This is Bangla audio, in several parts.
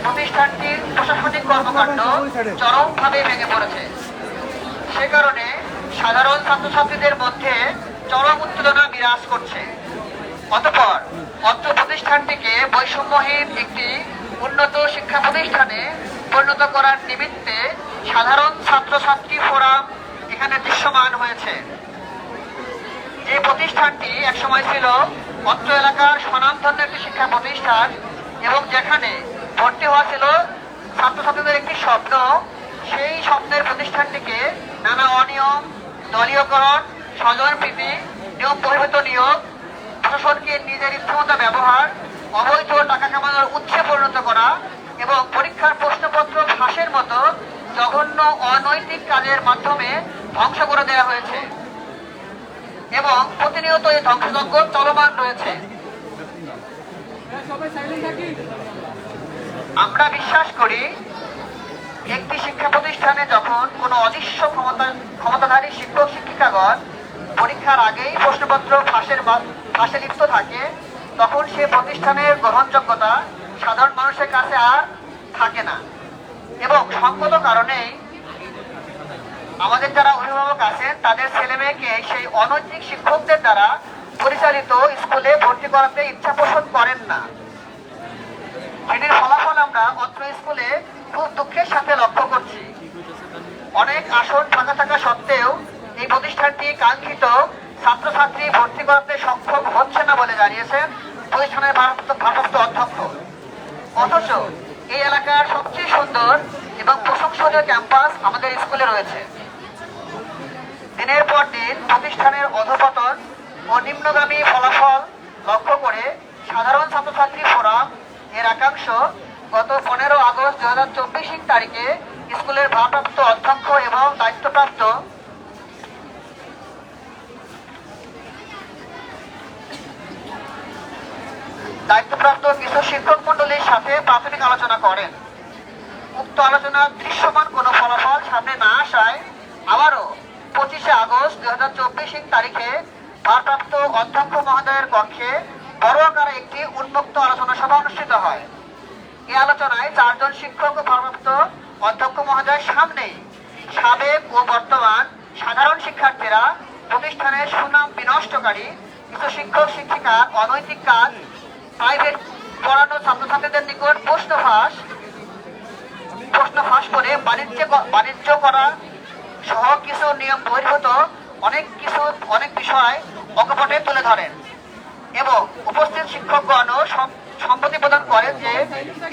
প্রতিষ্ঠানটির প্রশাসনিক কর্মকাণ্ড চরমভাবে ভেঙে পড়েছে। সে কারণে সাধারণ ছাত্রছাত্রীদের মধ্যে চরম উত্তেজনা বিরাজ করছে। অতঃপর অত্র প্রতিষ্ঠানটিকে বৈষম্যহীন একটি উন্নত শিক্ষা প্রতিষ্ঠানে পরিণত করার নিমিত্তে সাধারণ ছাত্রছাত্রী ফোরাম এখানে দৃশ্যমান হয়েছে। যে প্রতিষ্ঠানটি একসময় ছিল অত্র এলাকার স্বনামধন্য একটি শিক্ষা প্রতিষ্ঠান এবং যেখানে ভর্তি হওয়া ছিল ছাত্রছাত্রীদের একটি স্বপ্ন, সেই স্বপ্নের প্রতিষ্ঠানটিকে নানা অনিয়ম, দলীয়করণ, স্বজনপ্রীতি, নিয়ম বহির্ভূত নিয়োগ, প্রশাসনকে নিজের ইচ্ছামতো ব্যবহার, অবৈধ টাকা কামানোর উৎসে পরিণত করা এবং পরীক্ষার প্রশ্নপত্র ফাঁসের মতো জঘন্য অনৈতিক কাজের মাধ্যমে ধ্বংস করে দেওয়া হয়েছে এবং প্রতিনিয়ত এই ধ্বংসযজ্ঞ চলমান রয়েছে। আমরা বিশ্বাস করি, একটি শিক্ষা প্রতিষ্ঠানে যখন কোনো অদৃশ্য ক্ষমতাধারী শিক্ষক শিক্ষিকাগণ পরীক্ষার আগেই প্রশ্নপত্র ফাঁসে লিপ্ত থাকে, তখন সে প্রতিষ্ঠানের গ্রহণযোগ্যতা সাধারণ মানুষের কাছে আর থাকে না। এবং সঙ্গত কারণেই আমাদের যারা অভিভাবক আছেন তাদের ছেলে মেয়েকে সেই অনৈতিক শিক্ষকদের দ্বারা পরিচালিত স্কুলে ভর্তি করাতে ইচ্ছা পোষণ করেন না। এটির ফলাফল আমরা অত্র স্কুলে খুব দুঃখের সাথে লক্ষ্য করছি। অনেক আসন ফাঁকা থাকা সত্ত্বেও এই প্রতিষ্ঠানটি কাঙ্ক্ষিত ছাত্রছাত্রী ভর্তি করাতে সক্ষম হচ্ছে না বলে জানিয়েছেন প্রতিষ্ঠানের ভারপ্রাপ্ত অধ্যক্ষ। অথচ এই এলাকার সবচেয়ে সুন্দর এবং প্রশংসনীয় ক্যাম্পাস আমাদের স্কুলে রয়েছে। দিনের পর দিন প্রতিষ্ঠানের অধঃপতন ও নিম্নগামী ফলাফল লক্ষ্য করে সাধারণ ছাত্রছাত্রী ফোরাম এর একাংশ গত 15 আগস্ট 2024 তারিখে স্কুলের ভারপ্রাপ্ত অধ্যক্ষ এবং দায়িত্বপ্রাপ্ত কিছু শিক্ষক মন্ডলীর সাথে প্রাথমিক আলোচনা করেন। উক্ত আলোচনার দৃশ্যমান কোনো ফলাফল সামনে না আসায় আবারও 25 আগস্ট 2024 তারিখে ভারপ্রাপ্ত অধ্যক্ষ মহোদয়ের কক্ষে বড় আকারে একটি উন্মুক্ত আলোচনা সভা অনুষ্ঠিত হয়। এই আলোচনায় 4 জন শিক্ষক ও ভারপ্রাপ্ত অধ্যক্ষ মহোদয়ের সামনেই সাবেক ও বর্তমান সাধারণ শিক্ষার্থীরা প্রতিষ্ঠানের সুনাম বিনষ্টকারী কিছু শিক্ষক শিক্ষিকার অনৈতিক কাজ, প্রাইভেট পড়ানো ছাত্রছাত্রীদের নিকট প্রশ্ন ফাঁস করে বাণিজ্য করা সহ কিছু নিয়ম বহির্ভূত অনেক বিষয় অকপটে তুলে ধরেন এবং উপস্থিত শিক্ষকগণও সম্মতি প্রদান করেন যে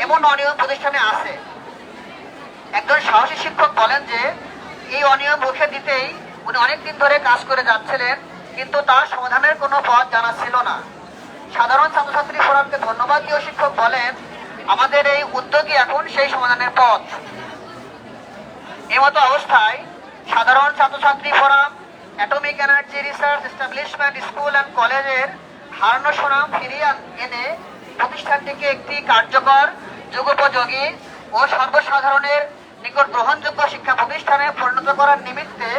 এমন অনিয়ম প্রতিষ্ঠানে আছে। একজন সাহসী শিক্ষক বলেন যে এই অনিয়ম রুখে দিতেই উনি অনেকদিন ধরে কাজ করে যাচ্ছিলেন, কিন্তু তার সমাধানের কোনো পথ জানা ছিল না। সাধারণ ছাত্রছাত্রী ফোরামকে ধন্যবাদ দিয়ে শিক্ষক বলেন, আমাদের এই উদ্যোগই এখন সেই সমাধানের পথ। এমতো অবস্থায় সাধারণ ছাত্রছাত্রী forum atomic energy research establishment school and কলেজের হারানো সুনাম ফিরিয়ে এনে প্রতিষ্ঠানটিকে একটি কার্যকর, যুগোপযোগী ও সর্বসাধারণের নিকট গ্রহণযোগ্য শিক্ষা প্রতিষ্ঠানে পরিণত করার নিমিত্তে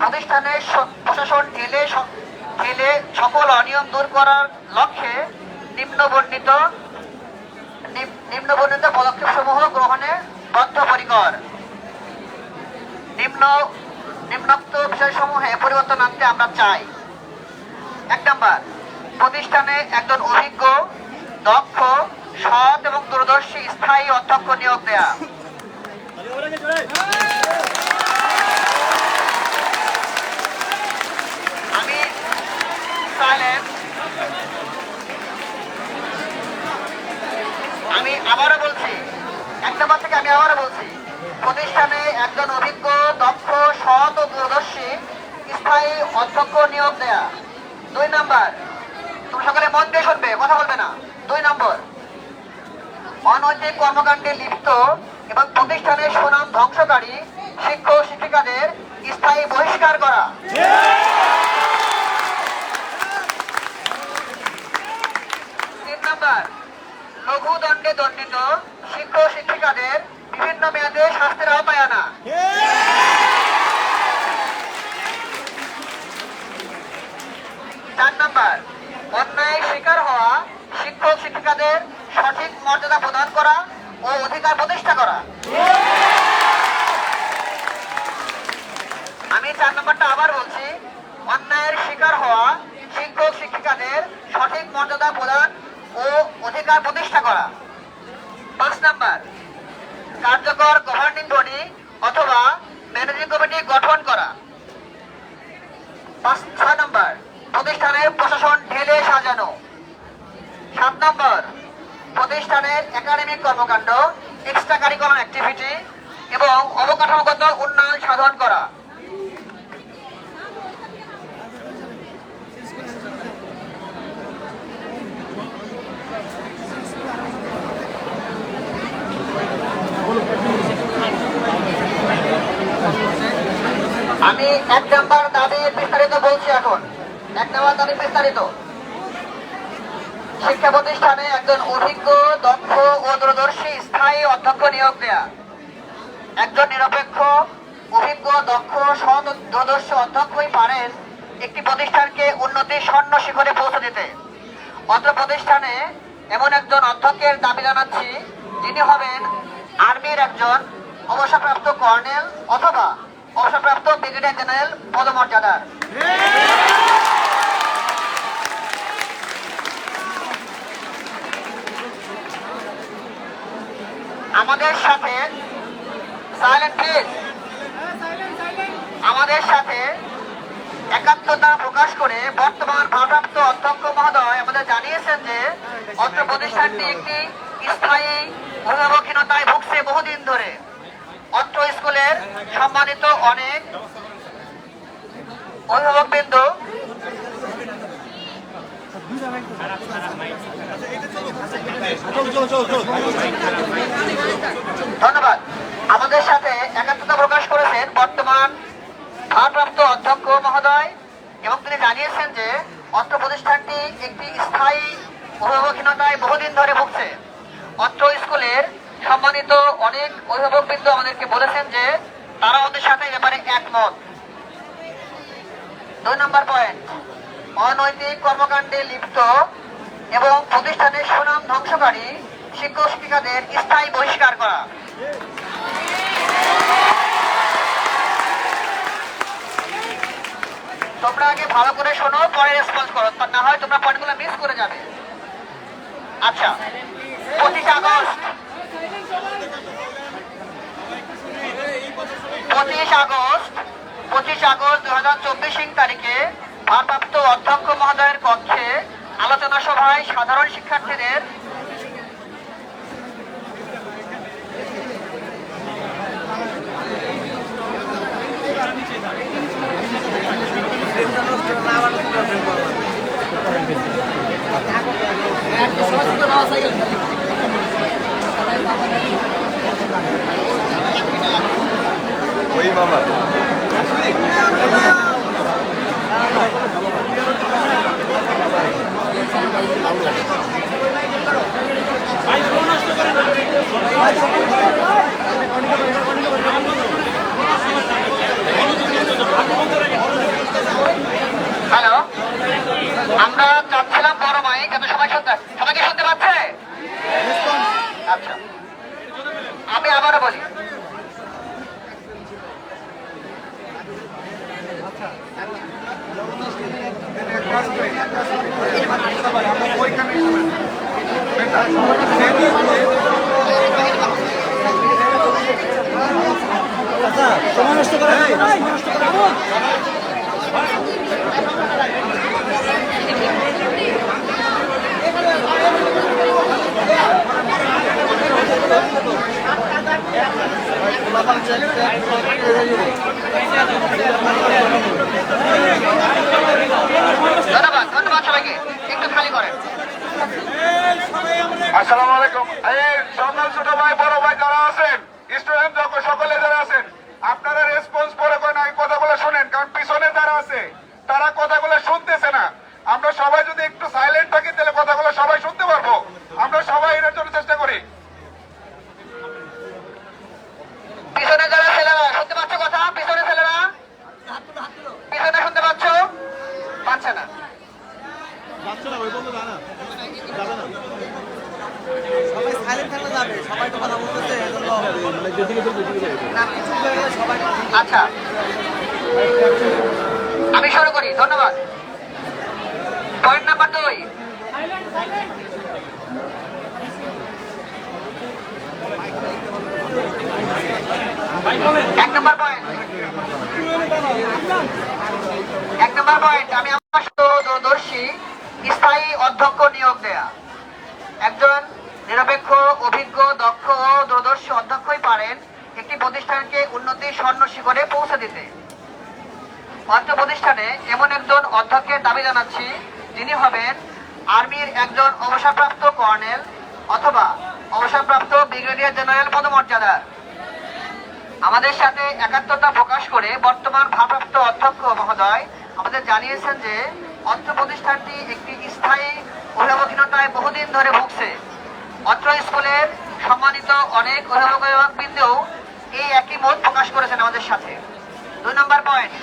প্রতিষ্ঠানের প্রশাসন ঢেলে সকল অনিয়ম দূর করার লক্ষ্যে নিম্নবর্ণিত পদক্ষেপসমূহ গ্রহণে বদ্ধপরিকর। নিম্নোক্ত বিষয়সমূহে পরিবর্তন আনতে আমরা চাই। 1 নম্বর, প্রতিষ্ঠানে একজন অভিজ্ঞ, দক্ষ, সৎ এবং দূরদর্শী স্থায়ী অধ্যক্ষ নিয়োগ দেয়া। আমি আবারও বলছি, 1 নম্বর থেকে আমি আবারও বলছি, প্রতিষ্ঠানে একজন অভিজ্ঞ, দক্ষ, সৎ ও দূরদর্শী স্থায়ী অধ্যক্ষ নিয়োগ দেয়া। 2 নম্বর, তুমি সকলে মন দিয়ে শুনবে, কথা বলবে না। 2 নম্বর, অনৈতিক কর্মকাণ্ডে লিপ্ত এবং প্রতিষ্ঠানের সুনাম ধ্বংসকারী শিক্ষক শিক্ষিকাদের স্থায়ী বহিষ্কার করা। 3 নম্বর, লঘু দণ্ডে দণ্ডিত শিক্ষক শিক্ষিকাদের বিভিন্ন মেয়াদে শাস্তির আওতায় আনা। 4 নম্বর, অন্যায় শিকার হওয়া শিক্ষক শিক্ষিকাদের সঠিক মর্যাদা প্রদান করা ও অধিকার প্রতিষ্ঠা করা। আমি 4 নম্বরটা আবার বলছি, অন্যায়ের শিকার হওয়া শিক্ষক শিক্ষিকাদের সঠিক মর্যাদা প্রদান ও অধিকার প্রতিষ্ঠা করা। 5 নম্বর, কার্যকর গভর্নিং বডি অথবা ম্যানেজিং কমিটি গঠন করা। 6 নম্বর, প্রতিষ্ঠানের প্রশাসন ঢেলে সাজানো। 7 নম্বর, প্রতিষ্ঠানের একাডেমিক কর্মকাণ্ড, এক্সট্রা কারিকুলাম অ্যাক্টিভিটি এবং অবকাঠামোগত উন্নয়ন সাধন করা। আমি 1 নম্বর দাবি বিস্তারিত বলছি। এখন 1 নম্বর দাবি বিস্তারিত। শিক্ষা প্রতিষ্ঠানে একজন অভিজ্ঞ, দক্ষ ও দূরদর্শী স্থায়ী অধ্যক্ষ নিয়োগ দেয়া। একজন নিরপেক্ষ, অভিজ্ঞ, দক্ষ, সৎ, দূরদর্শী অধ্যক্ষই পারেন একটি প্রতিষ্ঠানকে উন্নতির স্বর্ণ শিখরে পৌঁছে দিতে। অত্র প্রতিষ্ঠানে এমন একজন অধ্যক্ষের দাবি জানাচ্ছি, যিনি হবেন আর্মির একজন অবসরপ্রাপ্ত কর্নেল অথবা অবসরপ্রাপ্ত ব্রিগেডিয়ার জেনারেল পদমর্যাদার। আমাদের সাথে একাত্মতা প্রকাশ করে বর্তমান ভারপ্রাপ্ত অধ্যক্ষ মহোদয় আমাদের জানিয়েছেন যে অত্র প্রতিষ্ঠানটি একটি স্থায়ী অভিভাবকহীনতায় ভুগছে বহুদিন ধরে। অত্র স্কুলের সম্মানিত অনেক অভিভাবকবৃন্দ ধন্যবাদ, আমাদের সাথে একাত্মতা প্রকাশ করেছেন বর্তমান ভারপ্রাপ্ত অধ্যক্ষ মহোদয় এবং তিনি জানিয়েছেন যে অত্র প্রতিষ্ঠানটি একটি স্থায়ী অভিভাবকহীনতায় বহুদিন ধরে ভুগছে। অত্র স্কুলের সম্মানিত অনেক অভিভাবকবৃন্দ আমাদেরকে বলেছেন যে তারা ওদের সাথে ব্যাপারে একমত। 2 নম্বর পয়েন্ট, অনৈতিক কর্মকাণ্ডে লিপ্ত এবং প্রতিষ্ঠানের সুনাম ধ্বংসকারী শিক্ষক শিক্ষিকাদের স্থায়ী বহিষ্কার করা। তোমরা আগে ভালো করে শোনো, পরে রেসপন্স করো, না হয় তোমরা পয়েন্টগুলো মিস করে যাবে। আচ্ছা, 25 আগস্ট 2024 তারিখে ভারপ্রাপ্ত অধ্যক্ষ মহোদয়ের কক্ষে আলোচনা সভায় সাধারণ শিক্ষার্থীদের হ্যালো, আমরা চাচ্ছিলাম বড় মাইক যাতে সবাই শুনতে, সবাইকে শুনতে পাচ্ছে? আচ্ছা, আমি আবারও বলি, সময় নষ্ট করা নাই। ধন্যবাদ, ধন্যবাদ সবাইকে, একটু খালি করেন। আসসালামু আলাইকুম। এই সকল ছোট ভাই বড় ভাই যারা আছেন, স্টুডেন্ট সকলে যারা আছেন, আপনারা রেসপন্স করে করেন, আমি কথাগুলো শোনেন, কারণ পিছনে যারা আছে তারা কথাগুলো শুনতেছে না। আমরা সবাই যদি একটু সাইলেন্ট থাকি তাহলে কথাগুলো সবাই শুনতে পারবো। আমরা সবাই এর জন্য চেষ্টা করি। পিছনে যারা ছেলেরা শুনতে পাচ্ছ কথা? পিছনে ছেলেরা পিছনে শুনতে পাচ্ছ? পাচ্ছে না। সবাই সাইলেন্ট থাকলে যাবে। সবাই তো কথা বলতেছে এজন্য সবাই আচ্ছা, আমি শুরু করি। ধন্যবাদ। Point number 2। এক নম্বর পয়েন্ট আমি আমার দূরদর্শী স্থায়ী অধ্যক্ষ নিয়োগ দেয়া। একজন নিরপেক্ষ, অভিজ্ঞ, দক্ষ ও দূরদর্শী অধ্যক্ষই পারেন একটি প্রতিষ্ঠানকে উন্নতির স্বর্ণ শিখরে পৌঁছে দিতে। অত্র প্রতিষ্ঠানে এমন একজন অধ্যক্ষের দাবি জানাচ্ছি যিনি হবেন আর্মির একজন অবসরপ্রাপ্ত কর্নেল অথবা অবসরপ্রাপ্ত ব্রিগেডিয়ার জেনারেল পদমর্যাদার। আমাদের সাথে একাত্মতা প্রকাশ করে বর্তমান ভারপ্রাপ্ত অধ্যক্ষ মহোদয় আমাদের জানিয়েছেন যে অত্র প্রতিষ্ঠানটি একটি স্থায়ী অভিভাবকহীনতায় বহুদিন ধরে ভুগছে। অত্র স্কুলের সম্মানিত অনেক অভিভাবকবৃন্দও এই একই মত প্রকাশ করেছেন আমাদের সাথে। 2 নম্বর পয়েন্ট,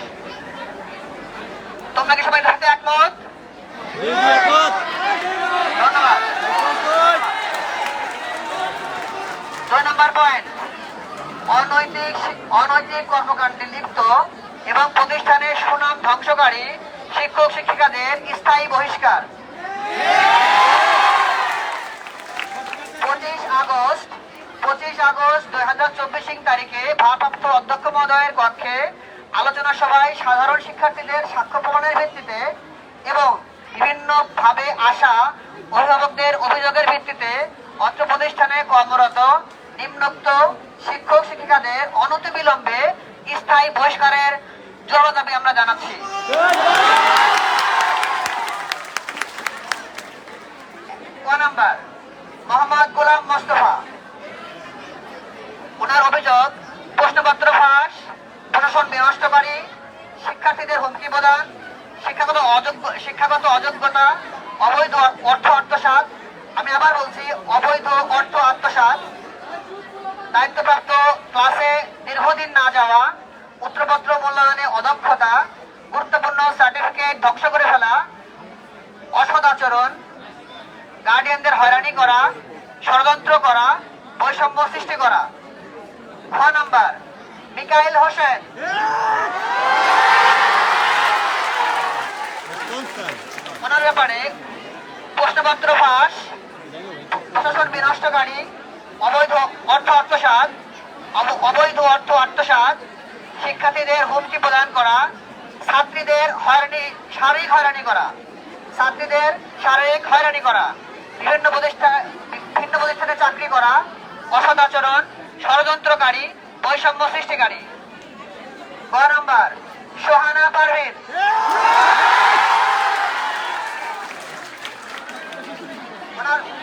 তোমরা কি সবাই সাথে একমত? ধন্যবাদ। 2 নম্বর পয়েন্ট, অনৈতিক কর্মকাণ্ডে লিপ্ত এবং প্রতিষ্ঠানের সুনাম ধ্বংসকারী শিক্ষক শিক্ষিকাদের স্থায়ী বহিষ্কার। 25 আগস্ট 2024 তারিখে ভারপ্রাপ্ত অধ্যক্ষ মহোদয়ের কক্ষে আলোচনা সভায় সাধারণ শিক্ষার্থীদের সাক্ষ্য প্রমাণের ভিত্তিতে এবং বিভিন্ন ভাবে আসা অভিভাবকদের অভিযোগের ভিত্তিতে অত্র প্রতিষ্ঠানে কর্মরত নিম্নোক্ত শিক্ষক শিক্ষিকাদের অনতিবিলম্বে স্থায়ী বহিষ্কারের জোরালো দাবি আমরা জানাচ্ছি। নাম্বার মোহাম্মদ গোলাম মোস্তফা, ওনার অভিযোগ প্রশ্নপত্র ফাঁস, প্রশাসন বিনষ্টকারী, শিক্ষার্থীদের হুমকি প্রদান, শিক্ষাগত অযোগ্যতা, অবৈধ অর্থ আত্মসাৎ। আমি আবার বলছি, অবৈধ অর্থ আত্মসাৎ, দায়িত্বপ্রাপ্ত ক্লাসে দীর্ঘদিন না যাওয়া, উত্তরপত্র মূল্যায়নে অদক্ষতা, গুরুত্বপূর্ণ সার্টিফিকেট ধ্বংস করে ফেলা, অসৎ আচরণ, গার্ডিয়ানদের হয়রানি করা, ষড়যন্ত্র করা, বৈষম্য সৃষ্টি করা। 6 নাম্বার মিকাইল হোসেন, ওনার ব্যাপারে প্রশ্নপত্র ফাঁস, প্রশাসন বিনষ্টকারী, অবৈধ অর্থ আত্মসাৎ, শিক্ষার্থীদের হুমকি প্রদান করা, ছাত্রীদের শারীরিক হয়রানি করা, বিভিন্ন প্রতিষ্ঠানে চাকরি করা, অসৎ আচরণ, ষড়যন্ত্রকারী, বৈষম্য সৃষ্টিকারী। 6 নাম্বার সোহানা পারভীন,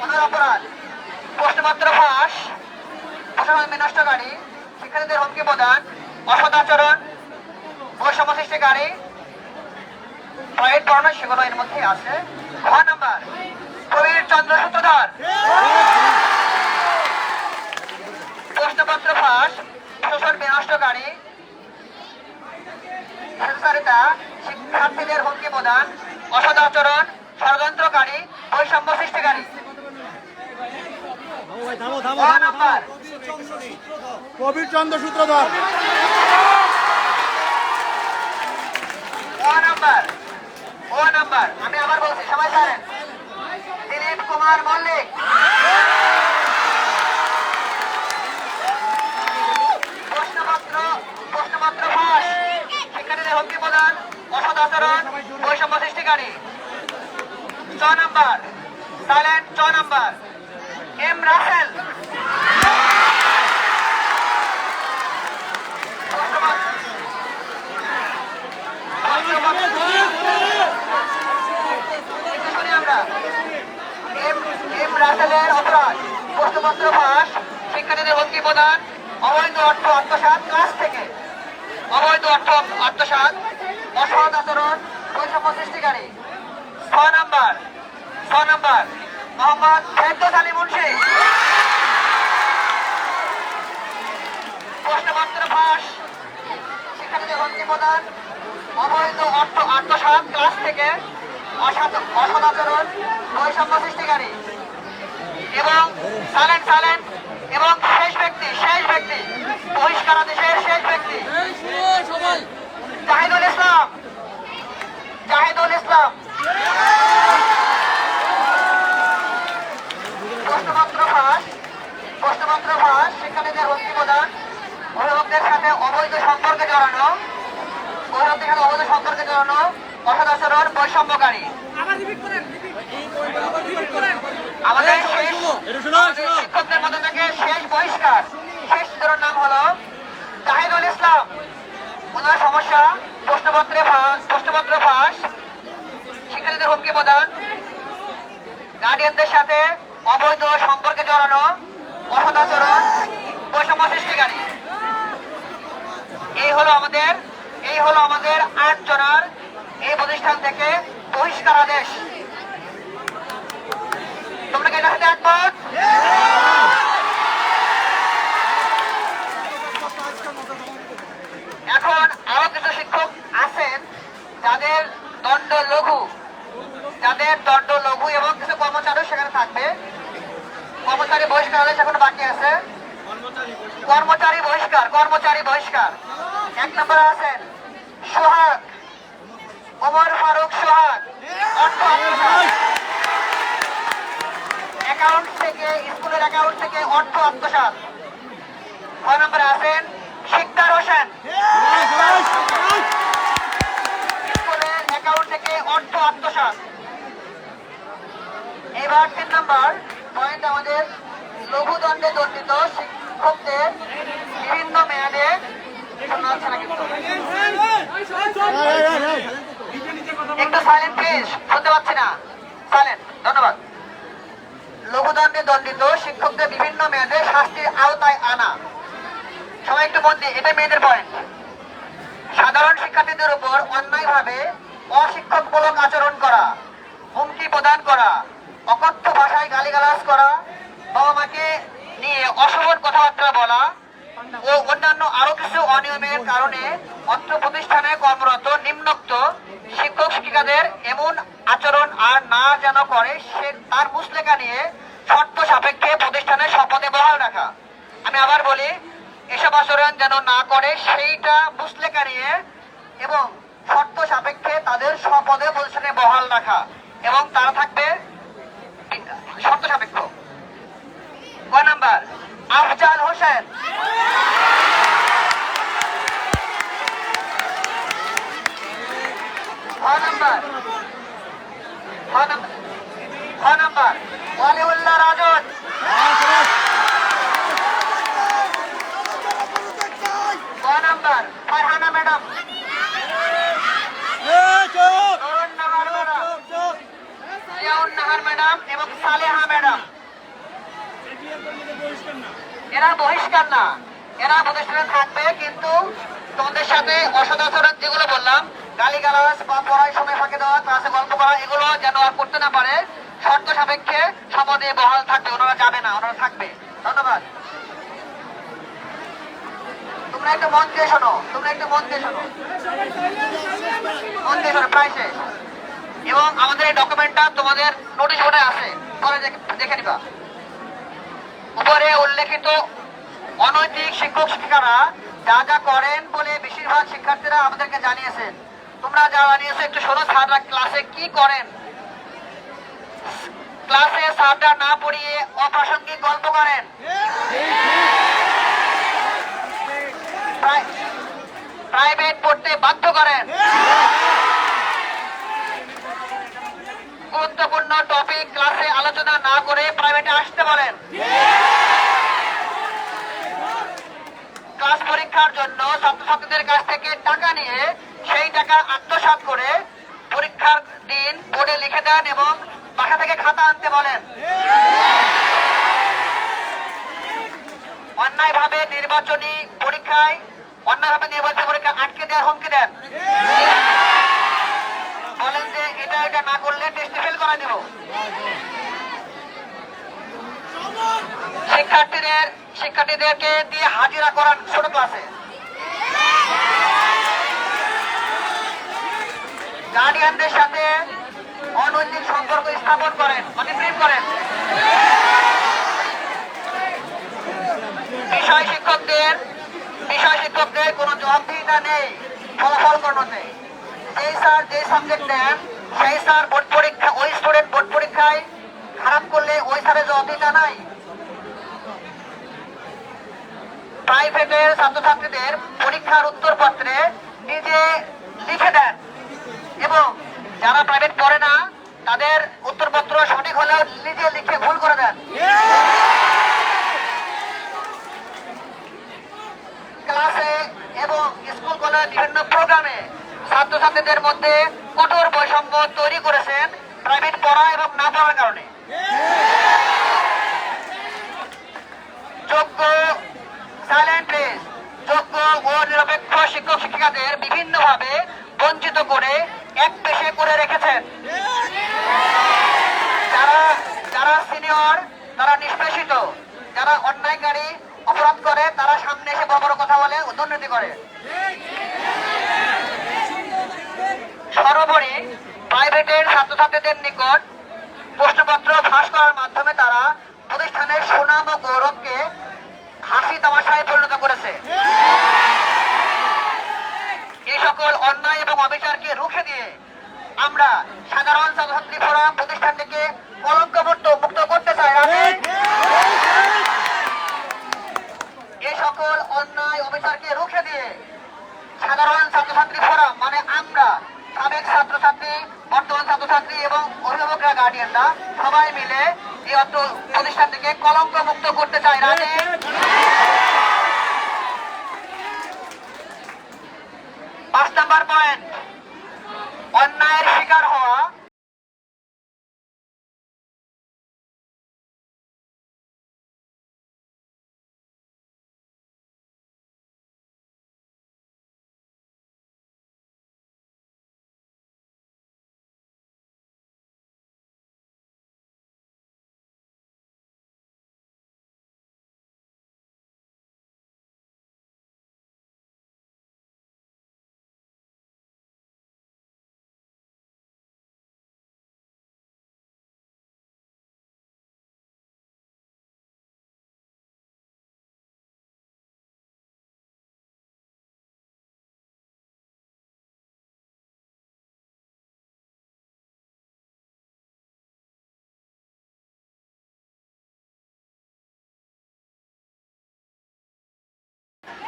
ওনার অপরাধ প্রশ্নপত্র ফাঁস, প্রশাসন বিনষ্টকারী, শিক্ষার্থীদের হুমকি প্রদান, অসৎ আচরণ, বৈষম্য সৃষ্টিকারী। পয়েন্ট পড়ানো সেগুলো এর মধ্যে আছে। 6 নাম্বার প্রবীর চন্দ্র সূত্রধর, প্রশ্নপত্র ফাঁস, প্রশাসন বিনষ্টকারী, শিক্ষার্থীদের হুমকি প্রদান, অসৎ আচরণ, ষড়যন্ত্রকারী, বৈষম্য সৃষ্টিকারী। 6 নাম্বার প্রবীর চন্দ্র সূত্রধর, 6 নাম্বার আমি আবার বলছি, সবাই জানেন, দিলীপ কুমার মল্লিক, প্রশ্নপত্র ফাঁস, শিক্ষার্থীদের হুমকি প্রদান, অসৎ আচরণ, বৈষম্য সৃষ্টিকারী। 6 number silent. 6 number M Russell, রাসেলের অপরাধ প্রশ্নপত্র ফাঁস, শিক্ষার্থীদের হুমকি প্রদান, অবৈধ অর্থ আত্মসাৎ, ক্লাস থেকে অবৈধ অর্থ আত্মসাৎ, অসৎ আচরণ, বৈষম্য সৃষ্টিকারী। 6 নাম্বার মোহাম্মদ ফেরদৌস আলী মুন্সি, প্রশ্নপত্র ফাঁস, শিক্ষার্থীদের হুমকি প্রদান, অবৈধ অর্থ আত্মসাৎ, ক্লাস থেকে অসৎ আচরণ, বৈষম্য সৃষ্টিকারী। এবং সাইলেন্ট এবং শেষ ব্যক্তি বহিষ্কারাদেশের শেষ ব্যক্তি জাহিদুল ইসলাম। প্রশ্নপত্র ফাঁস, শিক্ষার্থীদের হুমকি প্রদান, অভিভাবকদের সাথে অবৈধ সম্পর্কে জড়ানো, অসৎ আচরণ, বৈষম্যকারী। আমাদের শিক্ষকদের মধ্যে থেকে শেষ বহিষ্কার, শেষ জনের নাম হলো জাহিদুল ইসলাম। ওনার সমস্যা প্রশ্নপত্র ফাঁস, শিক্ষার্থীদের হুমকি প্রদান, গার্ডিয়ানদের সাথে অবৈধ সম্পর্কে জড়ানো, অসৎ আচরণ, বৈষম্য সৃষ্টিকারী। এই হলো আমাদের 8 জনের এই প্রতিষ্ঠান থেকে বহিষ্কার আদেশ। তোমরা কি এটার সাথে একমত? এখন আরো কিছু শিক্ষক আছেন যাদের দণ্ড লঘু এবং কিছু কর্মচারী সেখানে থাকবে। কর্মচারী বহিষ্কার আদেশ এখন বাকি আছে। কর্মচারী বহিষ্কার 1 নম্বরে আছেন সোহাগ, ওমর ফারুক সোহাগ, স্কুলের অ্যাকাউন্ট থেকে অর্থ আত্মসাৎ। 6 নম্বরে আছেন শিকদার হোসেন, স্কুলের অ্যাকাউন্ট থেকে অর্থ আত্মসাৎ। এবার 3 নম্বর পয়েন্ট, আমাদের লঘু দণ্ডে দণ্ডিত শিক্ষকদের বিভিন্ন মেয়াদে একটু সাইলেন্ট প্লিজ, শুনতে পাচ্ছি না, সাইলেন্ট, ধন্যবাদ। লঘুদণ্ডে দণ্ডিত শিক্ষকদের বিভিন্ন মেয়াদে শাস্তির আওতায় আনা। সবাই একটু মন দিয়ে, এটা মেয়েদের পয়েন্ট। সাধারণ শিক্ষার্থীদের উপর অন্যায়ভাবে অশিক্ষকমূলক আচরণ করা, হুমকি প্রদান করা, অকথ্য ভাষায় গালিগালাজ করা, বাবা মাকে নিয়ে অশোভন কথাবার্তা বলা ও অন্যান্য আরো কিছু অনিয়মের কারণে অত্র প্রতিষ্ঠানে কর্মরত নিম্নোক্ত শিক্ষক শিক্ষিকাদের এমন আচরণ আর না যেন করে সে তার মুসলেখা নিয়ে শর্ত সাপেক্ষে প্রতিষ্ঠানের শপথে বহাল রাখা। আমি আবার বলি, এসব আচরণ যেন না করে সেইটা মুসলেখা নিয়ে এবং শর্ত সাপেক্ষে তাদের শপথে প্রতিষ্ঠানে বহাল রাখা এবং তারা থাকবে শর্ত সাপেক্ষ। 6 নাম্বার আফজাল হোসেন, ওয়ালিউল্লাহ রাজন, 6 নাম্বার ফারহানা ম্যাডাম, জিয়াউন্নাহার ম্যাডাম এবং সালেহা ম্যাডাম। এরা বহিষ্কার না, এরা প্রতিষ্ঠানে থাকবে, কিন্তু তোমাদের সাথে অসদাচরণ যেগুলো বললাম, গালিগালাজ বা পড়ায় সময় ফাঁকে দেওয়া, ক্লাসে গল্প করা, এগুলো যেন আর করতে না পারে, শর্ত সাপেক্ষে শপথে বহাল থাকবে। ওনারা যাবে না, ওনারা থাকবে। ধন্যবাদ। তোমরা একটু মন দিয়ে শোনো, প্রায় শেষ। এবং আমাদের এই ডকুমেন্টটা তোমাদের নোটিশ বোর্ডে আছে, পরে দেখে নিবা। উপরে উল্লেখিত অনৈতিক শিক্ষক শিক্ষিকারা যা যা করেন বলে বেশিরভাগ শিক্ষার্থীরা আমাদেরকে জানিয়েছেন। তোমরা যা জানিয়েছো একটু শোনো, স্যাররা ক্লাসে কি করেন। ক্লাসে স্যাররা না পড়িয়ে অপ্রাসঙ্গিক গল্প করেন, প্রাইভেট পড়তে বাধ্য করেন, গুরুত্বপূর্ণ টপিক ক্লাসে আলোচনা না করে প্রাইভেটে আসতে বলেন। ক্লাস পরীক্ষার জন্য ছাত্রছাত্রীদের কাছ থেকে টাকা নিয়ে সেই টাকা আত্মসাৎ করে পরীক্ষার দিন বোর্ডে লিখে দেন এবং বাসা থেকে খাতা আনতে বলেন। অন্যায়ভাবে নির্বাচনী পরীক্ষা আটকে দেওয়ার হুমকি দেন, বলেন যে এটা না করলে টেস্টে ফেল করা দেব। শিক্ষার্থীদেরকে দিয়ে হাজিরা করান ছোট ক্লাসে। গার্ডিয়ানদের সাথে অনৈতিক সম্পর্ক স্থাপন করেন, মানে প্রেম করেন। বিষয় শিক্ষকদের কোনো জবাবদিহিতা নেই ফলাফল গণনাতে। যেই স্যার যে সাবজেক্ট নেন সেই স্যার বোর্ড পরীক্ষা, ওই স্টুডেন্ট বোর্ড পরীক্ষায় খারাপ করলে ওই স্যারের জবাবদিহিতা নাই। প্রাইভেটের ছাত্রছাত্রীদের পরীক্ষার উত্তরপত্রে নিজে লিখে দেন এবং যারা প্রাইভেট পড়ে না তাদের উত্তরপত্র সঠিক হলেও নিজে লিখে ভুল করে দেন। ক্লাসে এবং স্কুল কলেজ বিভিন্ন প্রোগ্রামে ছাত্রছাত্রীদের মধ্যে কঠোর বৈষম্য তৈরি করেছেন প্রাইভেট পড়া এবং না পড়ার কারণে। যোগ্য সাইলেন্ট প্লেস, যোগ্য ও নিরপেক্ষ শিক্ষক শিক্ষিকাদের বিভিন্নভাবে বঞ্চিত করে এক পেশে করে রেখেছেন। যারা সিনিয়র তারা নিষ্পেষিত, যারা অন্যায়কারী অপরাধ করে তারা সামনে এসে বড় বড় কথা বলে, দুর্নীতি করে। সর্বোপরি প্রাইভেটের ছাত্রছাত্রীদের নিকট প্রশ্নপত্র ফাঁস করার মাধ্যমে তারা প্রতিষ্ঠানের সুনাম ও গৌরবকে হাসি তামাশায় পরিণত করেছে। এই সকল অন্যায় এবং অবিচারকে রুখে দিয়ে আমরা সাধারণ ছাত্রছাত্রী ফোরাম প্রতিষ্ঠানটিকে কলঙ্কমুক্ত করতে চাই। এই সকল অন্যায় অবিচারকে রুখে দিয়ে সাধারণ ছাত্রছাত্রী ফোরাম মানে আমরা সাবেক ছাত্রছাত্রী, বর্তমান ছাত্রছাত্রী এবং অভিভাবকরা, গার্ডিয়ানরা সবাই মিলে এই প্রতিষ্ঠানটিকে কলঙ্কমুক্ত করতে চাই। রাজে 5 নাম্বার পয়েন্ট, অন্যায়ের শিকার হওয়া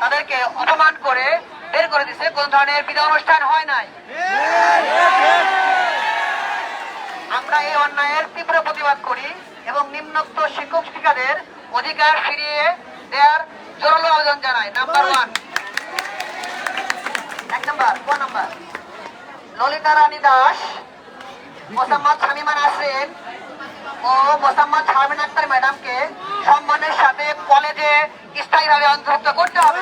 তাদেরকে অপমান করে বের করে দিচ্ছে, কোন ধরনের বিদায় অনুষ্ঠান হয় নাই। আমরা এই অন্যায়ের তীব্র প্রতিবাদ করি এবং নিম্নোক্ত শিক্ষক শিক্ষিকাদের অধিকার ফিরিয়ে দেওয়ার জোরালো আবেদন জানাই। নাম্বার 1, ললিতা রানী দাস, মোসাম্মদ শামীমা নাসরিন ও মোসাম্মদ শারমিন আক্তার ম্যাডামকে সম্মানের সাথে কলেজে স্থায়ীভাবে অন্তর্ভুক্ত করতে হবে।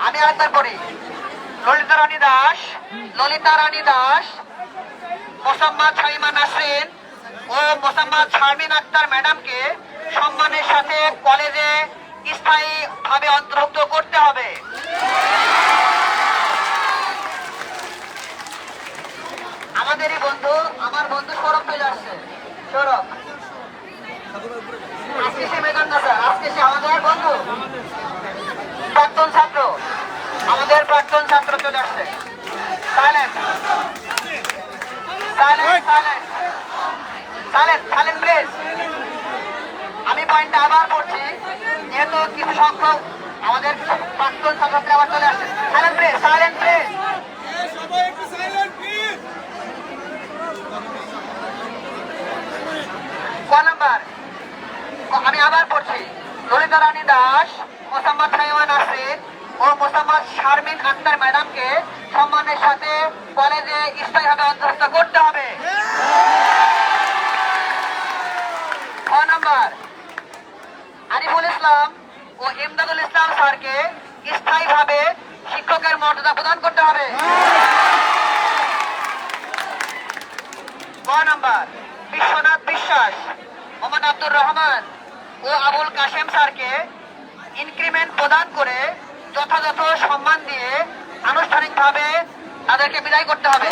আমি আরেকবার পড়ি। ললিতা রানী দাস, মোসাম্মদ শামীমা নাসরিন ও মোসাম্মদ শারমিন আক্তার ম্যাডামকে সম্মানের সাথে কলেজে স্থায়ীভাবে অন্তর্ভুক্ত করতে হবে। আমাদেরই বন্ধু, আমার বন্ধু সৌরভ চলে আসছে। সৌরভ আজকে সে মেধান না স্যার, আজকে সে আমাদের বন্ধু, প্রাক্তন ছাত্র, আমাদের প্রাক্তন ছাত্র চলে আসছে। প্লিজ। আমি পয়েন্টটা আবার পড়ছি, যেহেতু কিছু সংখ্যক আমাদের প্রাক্তন ছাত্রছাত্রী আবার চলে আসছে। Silent please. আমি আবার পড়ছি। ললিতা রানী দাস, মোসাম্মদ শামীমা নাসরিন ও মোসাম্মদ শারমিন আক্তার ম্যাডামকে সম্মানের সাথে কলেজে স্থায়ীভাবে অন্তর্ভুক্ত করতে হবে। 6 নাম্বার, আরিফুল ইসলাম ও ইমদাদুল ইসলাম স্যারকে স্থায়ীভাবে শিক্ষকের মর্যাদা প্রদান করতে হবে। 9 নাম্বার, বিশ্বনাথ বিশ্বাস, মোহাম্মদ আব্দুর রহমান ও আবুল কাশেম স্যারকে ইনক্রিমেন্ট প্রদান করে যথাযথ সম্মান দিয়ে আনুষ্ঠানিকভাবে তাদেরকে বিদায় করতে হবে।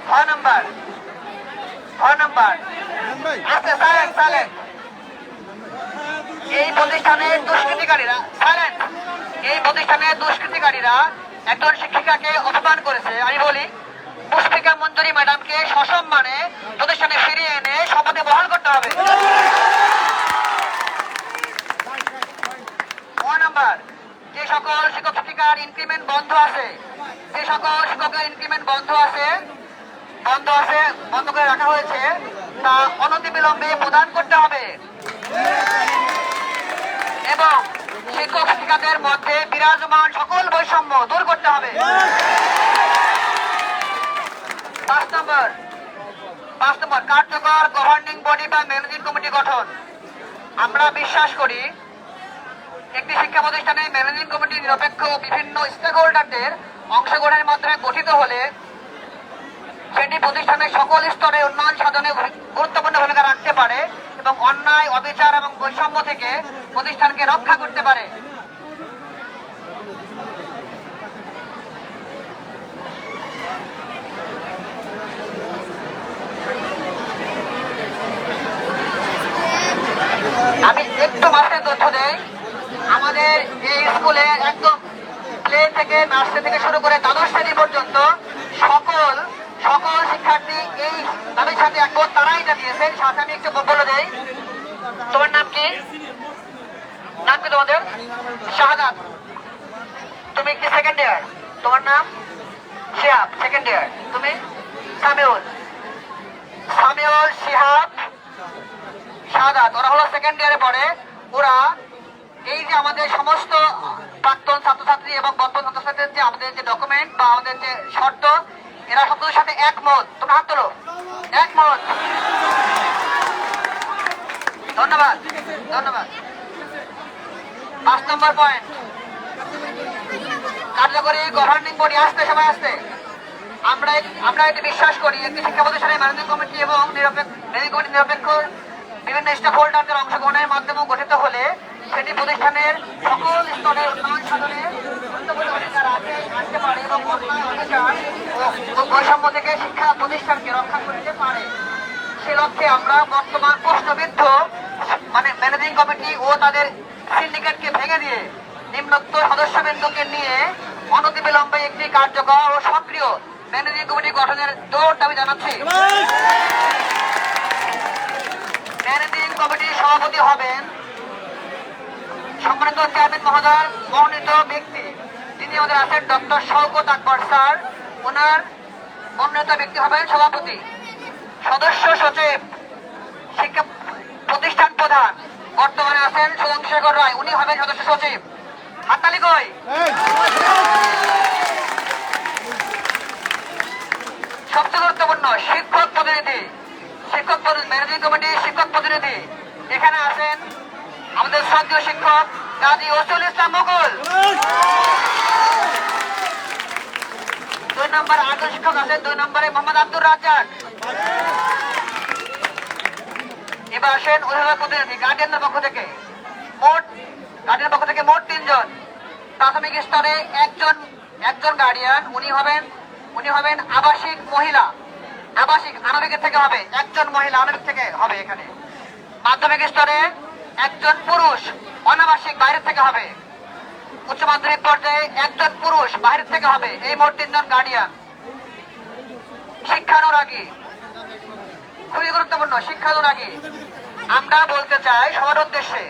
ছয় নম্বর আচ্ছা সাইলেন্ট সাইলেন্ট এই প্রতিষ্ঠানের দুষ্কৃতিকারীরা একজন শিক্ষিকাকে অপমান করেছে। আমি বলি মুশফিকা মঞ্জুরি ম্যাডামকে সসম্মানে প্রতিষ্ঠানে ফিরিয়ে এনে শপথে বহাল করতে হবে। 9 নম্বর, যে সকল শিক্ষক শিক্ষিকার ইনক্রিমেন্ট বন্ধ করে রাখা হয়েছে তা অনতিবিলম্বে প্রদান করতে হবে এবং শিক্ষক শিক্ষিকাদের মধ্যে বিরাজমান সকল বৈষম্য দূর করতে হবে। 5 নম্বর, কার্যকর গভর্নিং বডি বা ম্যানেজিং কমিটি গঠন। আমরা বিশ্বাস করি একটি শিক্ষা প্রতিষ্ঠানে ম্যানেজিং কমিটি নিরপেক্ষ বিভিন্ন স্টেক হোল্ডারদের অংশগ্রহণের মাধ্যমে গঠিত হলে সেটি প্রতিষ্ঠানের সকল স্তরে উন্নয়ন সাধনে গুরুত্বপূর্ণ ভূমিকা রাখতে পারে এবং অন্যায়, অবিচার এবং বৈষম্য থেকে প্রতিষ্ঠানকে রক্ষা করতে পারে। আমি একটু মাত্র তথ্য দেই, আমাদের এই স্কুলে একদম প্লে থেকে নার্সারি থেকে শুরু করে দ্বাদশ শ্রেণী পর্যন্ত সকল শিক্ষার্থী এই দাবির সাথে একমত, তারাই জানিয়েছেন। সাথে আমি একটু বলে দেই, তোমার নাম কি? তোমাদের? শাহাদাত, তুমি কি সেকেন্ড ইয়ার? তোমার নাম? Shihab, second year. তুমি? সামিউল, শিহাব, শাহাদাত, ওরা হলো সেকেন্ড ইয়ারে পড়ে। ওরা এই যে আমাদের সমস্ত প্রাক্তন ছাত্রছাত্রী এবং বর্তমান ছাত্রছাত্রীদের যে আমাদের যে ডকুমেন্ট বা আমাদের যে শর্ত, এরা সকলের সাথে একমত। তোমরা হাত তোলো, একমত। ধন্যবাদ। 5 নম্বর পয়েন্ট, কার্যকরী গভর্নিং বডি। সবাই আসতে আমরা এটি বিশ্বাস করি একটি শিক্ষা প্রতিষ্ঠানের ম্যানেজিং কমিটি এবং নিরপেক্ষ বিভিন্ন স্টেক হোল্ডারদের অংশগ্রহণের মাধ্যমে গঠিত হলে সেটি প্রতিষ্ঠানের সকল স্তরে উন্নয়ন সাধনে গুরুত্বপূর্ণ ভূমিকা রাখতে পারে এবং অন্যায়, অবিচার ও বৈষম্য থেকে শিক্ষা প্রতিষ্ঠানকে রক্ষা করতে পারে। সে লক্ষ্যে আমরা বর্তমান প্রশ্নবিদ্ধ ম্যানেজিং কমিটি ও তাদের সিন্ডিকেটকে ভেঙে দিয়ে নিম্নোক্ত সদস্যবৃন্দকে নিয়ে অনতিবিলম্বে একটি কার্যকর ও সক্রিয় ম্যানেজিং কমিটি গঠনের জোর দাবি জানাচ্ছি। ম্যানেজিং কমিটির সভাপতি হবেন সম্মানিত চেয়ারম্যান মহোদয়, মনোনীত ব্যক্তি যিনি আমাদের আছেন ডক্টর শওকত আকবর স্যার। ওনার মনোনীত ব্যক্তি হবেন সভাপতি। সদস্য সচিব শিক্ষা প্রতিষ্ঠান প্রধান বর্তমানে আছেন সুধংশেখর রায়, উনি হবেন সদস্য সচিব। হাততালি কই? সবচেয়ে গুরুত্বপূর্ণ শিক্ষক প্রতিনিধি, ম্যানেজিং কমিটির শিক্ষক প্রতিনিধি এখানে আছেন আমাদের শ্রদ্ধেয় শিক্ষক কাজী ওসিউল ইসলাম মুকুল। 2 নম্বর আরেকজন শিক্ষক আছেন, 2 নম্বরে মোহাম্মদ আব্দুর রাজ্জাক। এবার আসেন অভিভাবক প্রতিনিধি গার্ডিয়ানের পক্ষ থেকে মোট 3 জন। প্রাথমিক স্তরে একজন গার্ডিয়ান, উনি হবেন আবাসিক মহিলা, আনবিকের থেকে হবে একজন মহিলা, আনবিক থেকে হবে এখানে। মাধ্যমিক স্তরে একজন পুরুষ অনাবাসিক বাইরের থেকে হবে। উচ্চ মাধ্যমিক পর্যায়ে একজন পুরুষ বাইরের থেকে হবে। এই মোট 3 জন গার্ডিয়ান। শিক্ষানুরাগী, খুবই গুরুত্বপূর্ণ, শিক্ষানুরাগী। আমরা বলতে চাই সবার উদ্দেশ্যে,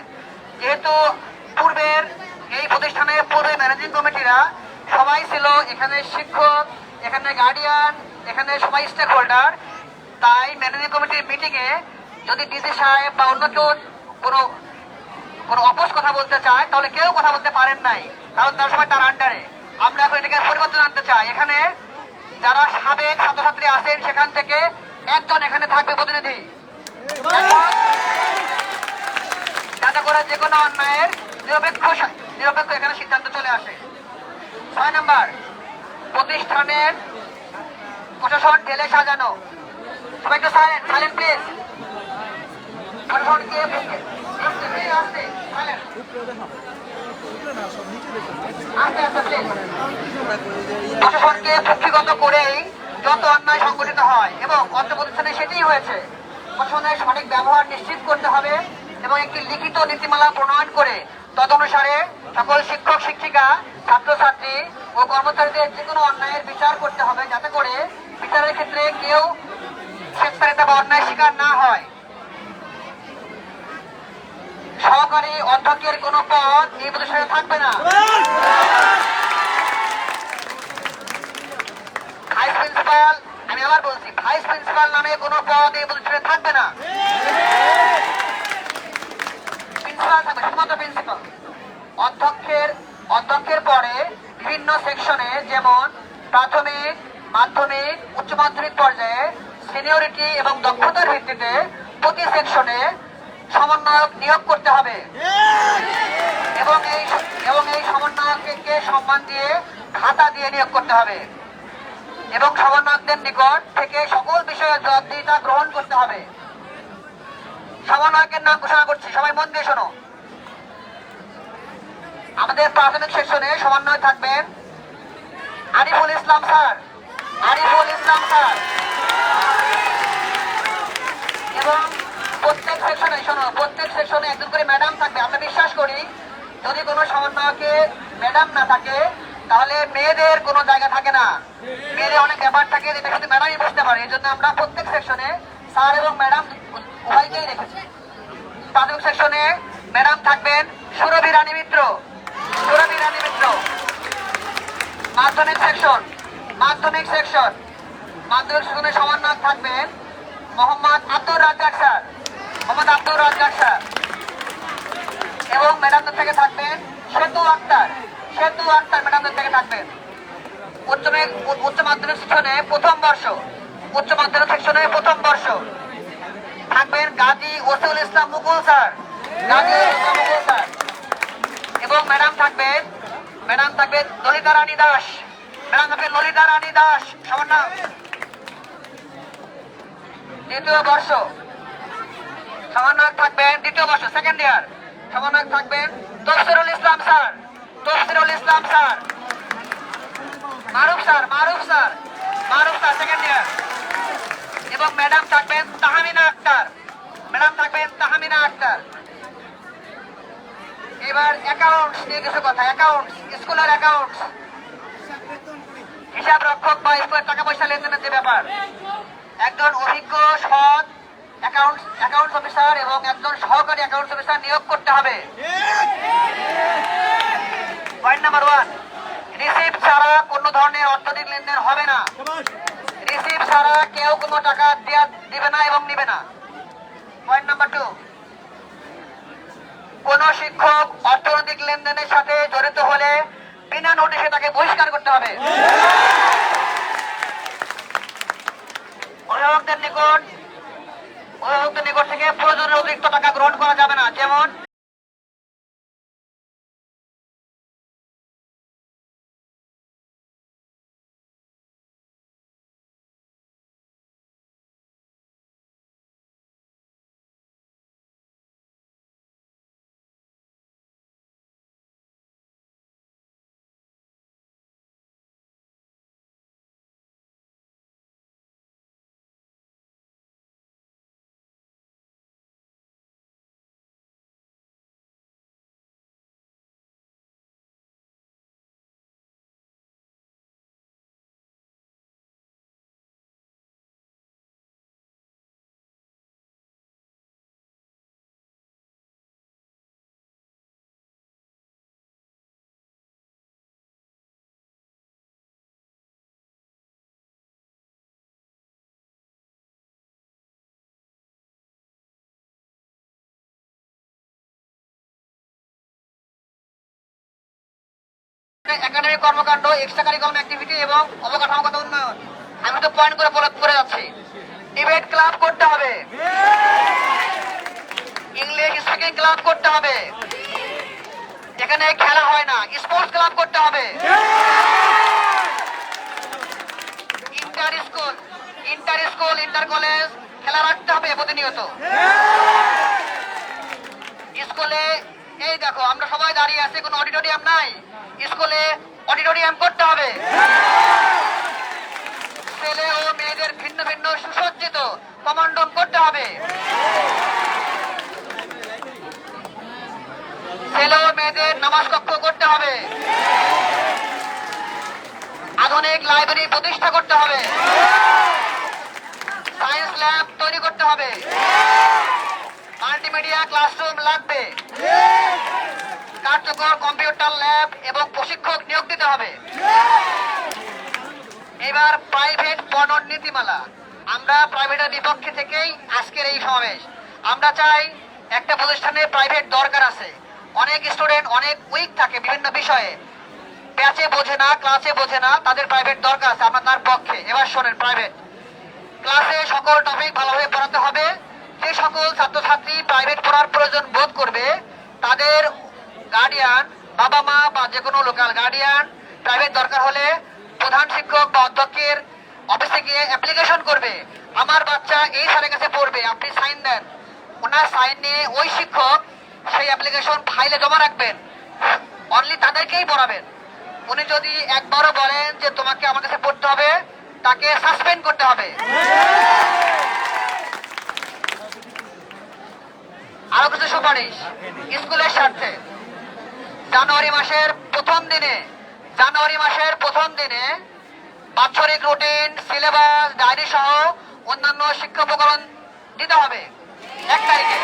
যেহেতু পূর্বের এই প্রতিষ্ঠানের পূর্বে ম্যানেজিং কমিটিরা সবাই ছিল এখানে শিক্ষক, এখানে গার্ডিয়ান, এখানে সবাই স্টেক হোল্ডার, তাই ম্যানেজিং কমিটির মিটিং এ যদি ডিসি সাহেব বা অন্য কেউ কোনো অপোজ কথা বলতে চায় তাহলে কেউ কথা বলতে পারেন নাই, কারণ তার সবাই তার আন্ডারে। আমরা এখন এটাকে পরিবর্তন আনতে চাই। এখানে যারা সাবেক ছাত্রছাত্রী আছেন সেখান থেকে একজন এখানে থাকবে প্রতিনিধি, যাতে করে যে কোনো অন্যায়ের নিরপেক্ষ এখানে সিদ্ধান্ত চলে আসে। 6 নম্বর, প্রতিষ্ঠানের প্রশাসন ঢেলে সাজানো। সবাই একটু সাইলেন্ট প্লিজ। প্রশাসনকে আসতে আস্তে আস্তে please। প্রশাসনকে পক্ষীগত করেই যত অন্যায় সংগঠিত হয় এবং অর্থ প্রতিষ্ঠানে সেটাই হয়েছে। প্রশাসনের সঠিক ব্যবহার নিশ্চিত করতে হবে এবং একটি লিখিত নীতিমালা প্রণয়ন করে তদনুসারে সকল শিক্ষক শিক্ষিকা ছাত্রছাত্রী ও কর্মচারীদের যে কোনো অন্যায়ের বিচার করতে হবে, যাতে করে বিচারের ক্ষেত্রে কেউ স্বেচ্ছাচারিতা বা অন্যায় শিকার না হয়। সহকারী অধ্যক্ষের কোনো পদ এই প্রতিষ্ঠানে থাকবে না। ভাইস প্রিন্সিপাল, আমি আবার বলছি, ভাইস প্রিন্সিপাল নামে কোনো পদ এই প্রতিষ্ঠানে থাকবে না। প্রিন্সিপাল থাকবে, শুধুমাত্র প্রিন্সিপাল। অধ্যক্ষের পরে বিভিন্ন সেকশনে, যেমন প্রাথমিক, মাধ্যমিক, উচ্চ মাধ্যমিক পর্যায়ে সিনিয়রিটি এবং দক্ষতার ভিত্তিতে প্রতি সেকশনে সমন্বয়ক নিয়োগ করতে হবে এবং এই সমন্বয়ককে সম্মান দিয়ে ভাতা দিয়ে নিয়োগ করতে হবে এবং সমন্বয়কদের নিকট থেকে সকল বিষয়ে জবাবদিহিতা গ্রহণ করতে হবে। সমন্বয়কের নাম ঘোষণা করছি, সবাই মন দিয়ে শোনো। আমাদের প্রাথমিক সেকশনে সমন্বয় থাকবেন আরিফুল ইসলাম স্যার, এবং প্রত্যেক সেকশনে একজন করে ম্যাডাম থাকবে। আমরা বিশ্বাস করি যদি কোনো সমন্বয়কে ম্যাডাম না থাকে তাহলে মেয়েদের কোনো জায়গা থাকে না, মেয়েদের অনেক ব্যাপার থাকে, যেটা শুধু ম্যাডামই বুঝতে পারে। এই জন্য আমরা প্রত্যেক সেকশনে স্যার এবং ম্যাডাম উভয়কেই রেখেছি। প্রাথমিক সেকশনে ম্যাডাম থাকবেন সুরভি রানী মিত্র। মাধ্যমিক সেকশনে সমন্বয়ক থাকবেন মোহাম্মদ আব্দুর রাজ্জাক স্যার এবং ম্যাডামদের থেকে থাকবেন সেতু আক্তার ম্যাডামদের থেকে থাকবেন। উচ্চ মাধ্যমিক সেকশনে প্রথম বর্ষ থাকবেন গাজী ওসিউল ইসলাম মুকুল স্যার এবং ম্যাডাম থাকবেন ললিতা রানী দাস সমন্বয়। দ্বিতীয় বর্ষ সমন্বয়ক থাকবেন, সেকেন্ড ইয়ার সমন্বয়ক থাকবেন তফসিরুল ইসলাম স্যার, মারুফ স্যার সেকেন্ড ইয়ার এবং ম্যাডাম থাকবেন তাহমিনা আক্তার। এবার অ্যাকাউন্টস নিয়ে কিছু কথা। স্কুলের অ্যাকাউন্টস, হিসাব রক্ষক বা স্কুলের টাকা পয়সা লেনদেনের যে ব্যাপার, একজন অভিজ্ঞ সৎ অ্যাকাউন্টস অফিসার এবং একজন সহকারী অ্যাকাউন্টস অফিসার নিয়োগ করতে হবে। পয়েন্ট নাম্বার 1, রিসিপ্ট ছাড়া কোনো ধরনের অর্থনৈতিক লেনদেন হবে না। রিসিপ্ট ছাড়া কেউ কোনো টাকা দিবে না এবং নিবে না। পয়েন্ট নাম্বার 2, কোন শিক্ষক অর্থনৈতিক লেনদেনের সাথে জড়িত হলে বিনা নোটিশে তাকে বহিষ্কার করতে হবে। অভিভাবকদের নিকট থেকে প্রয়োজনের অতিরিক্ত টাকা গ্রহণ করা যাবে না, যেমন একাডেমিক কর্মকাণ্ড, এক্সট্রা কারিকুলাম অ্যাক্টিভিটি এবং অবকাঠামোগত উন্নয়ন। আমি তো পয়েন্ট করে যাচ্ছি। ডিবেট ক্লাব করতে হবে, ইংলিশ স্পিকিং ক্লাব করতে হবে, এখানে খেলা হয় না, স্পোর্টস ক্লাব করতে হবে। ইন্টার কলেজ খেলা রাখতে হবে প্রতিনিয়ত। স্কুলে এই দেখো আমরা সবাই দাঁড়িয়ে আছি, কোনো অডিটোরিয়াম নাই, স্কুলে অডিটোরিয়াম করতে হবে। ছেলে ও মেয়েদের ভিন্ন ভিন্ন সুসজ্জিত কমান্ডন করতে হবে। ছেলে ও মেয়েদের নামাজ কক্ষ করতে হবে। আধুনিক লাইব্রেরি প্রতিষ্ঠা করতে হবে। সায়েন্স ল্যাব তৈরি করতে হবে। মাল্টিমিডিয়া ক্লাসরুম লাগবে। কার্যকর কম্পিউটার ল্যাব এবং প্রশিক্ষক নিয়োগ দিতে হবে। এবার প্রাইভেট পণ্য নীতিমালা। আমরা প্রাইভেটের বিপক্ষে থেকেই আজকের এই সমাবেশ। আমরা চাই একটা প্রতিষ্ঠানে প্রাইভেট দরকার আছে। অনেক স্টুডেন্ট অনেক উইক থাকে বিভিন্ন বিষয়ে, ব্যাচে বোঝে না, ক্লাসে বোঝে না, তাদের প্রাইভেট দরকার আছে। আমরা তার পক্ষে। এবার শোনেন, প্রাইভেট ক্লাসে সকল টপিক ভালোভাবে পড়াতে হবে। যে সকল ছাত্রছাত্রী প্রাইভেট পড়ার প্রয়োজন বোধ করবে তাদের গার্ডিয়ান, বাবা মা বা যে কোনো লোকাল গার্ডিয়ান প্রাইভেট দরকার হলে প্রধান শিক্ষক বা অধ্যক্ষের অফিসে গিয়ে অ্যাপ্লিকেশন করবে, আমার বাচ্চা এই স্যারের কাছে পড়বে, আপনি সাইন দেন। ওনার সাইন নিয়ে ওই শিক্ষক সেই অ্যাপ্লিকেশন ফাইলে জমা রাখবেন, অনলি তাদেরকেই পড়াবেন। উনি যদি একবারও বলেন যে তোমাকে আমার কাছে পড়তে হবে, তাকে সাসপেন্ড করতে হবে। আরো কিছু সুপারিশ স্কুলের স্বার্থে। জানুয়ারি মাসের প্রথম দিনে বাৎসরিক রুটিন, সিলেবাস, ডায়েরি সহ অন্যান্য শিক্ষা উপকরণ দিতে হবে 1 তারিখে।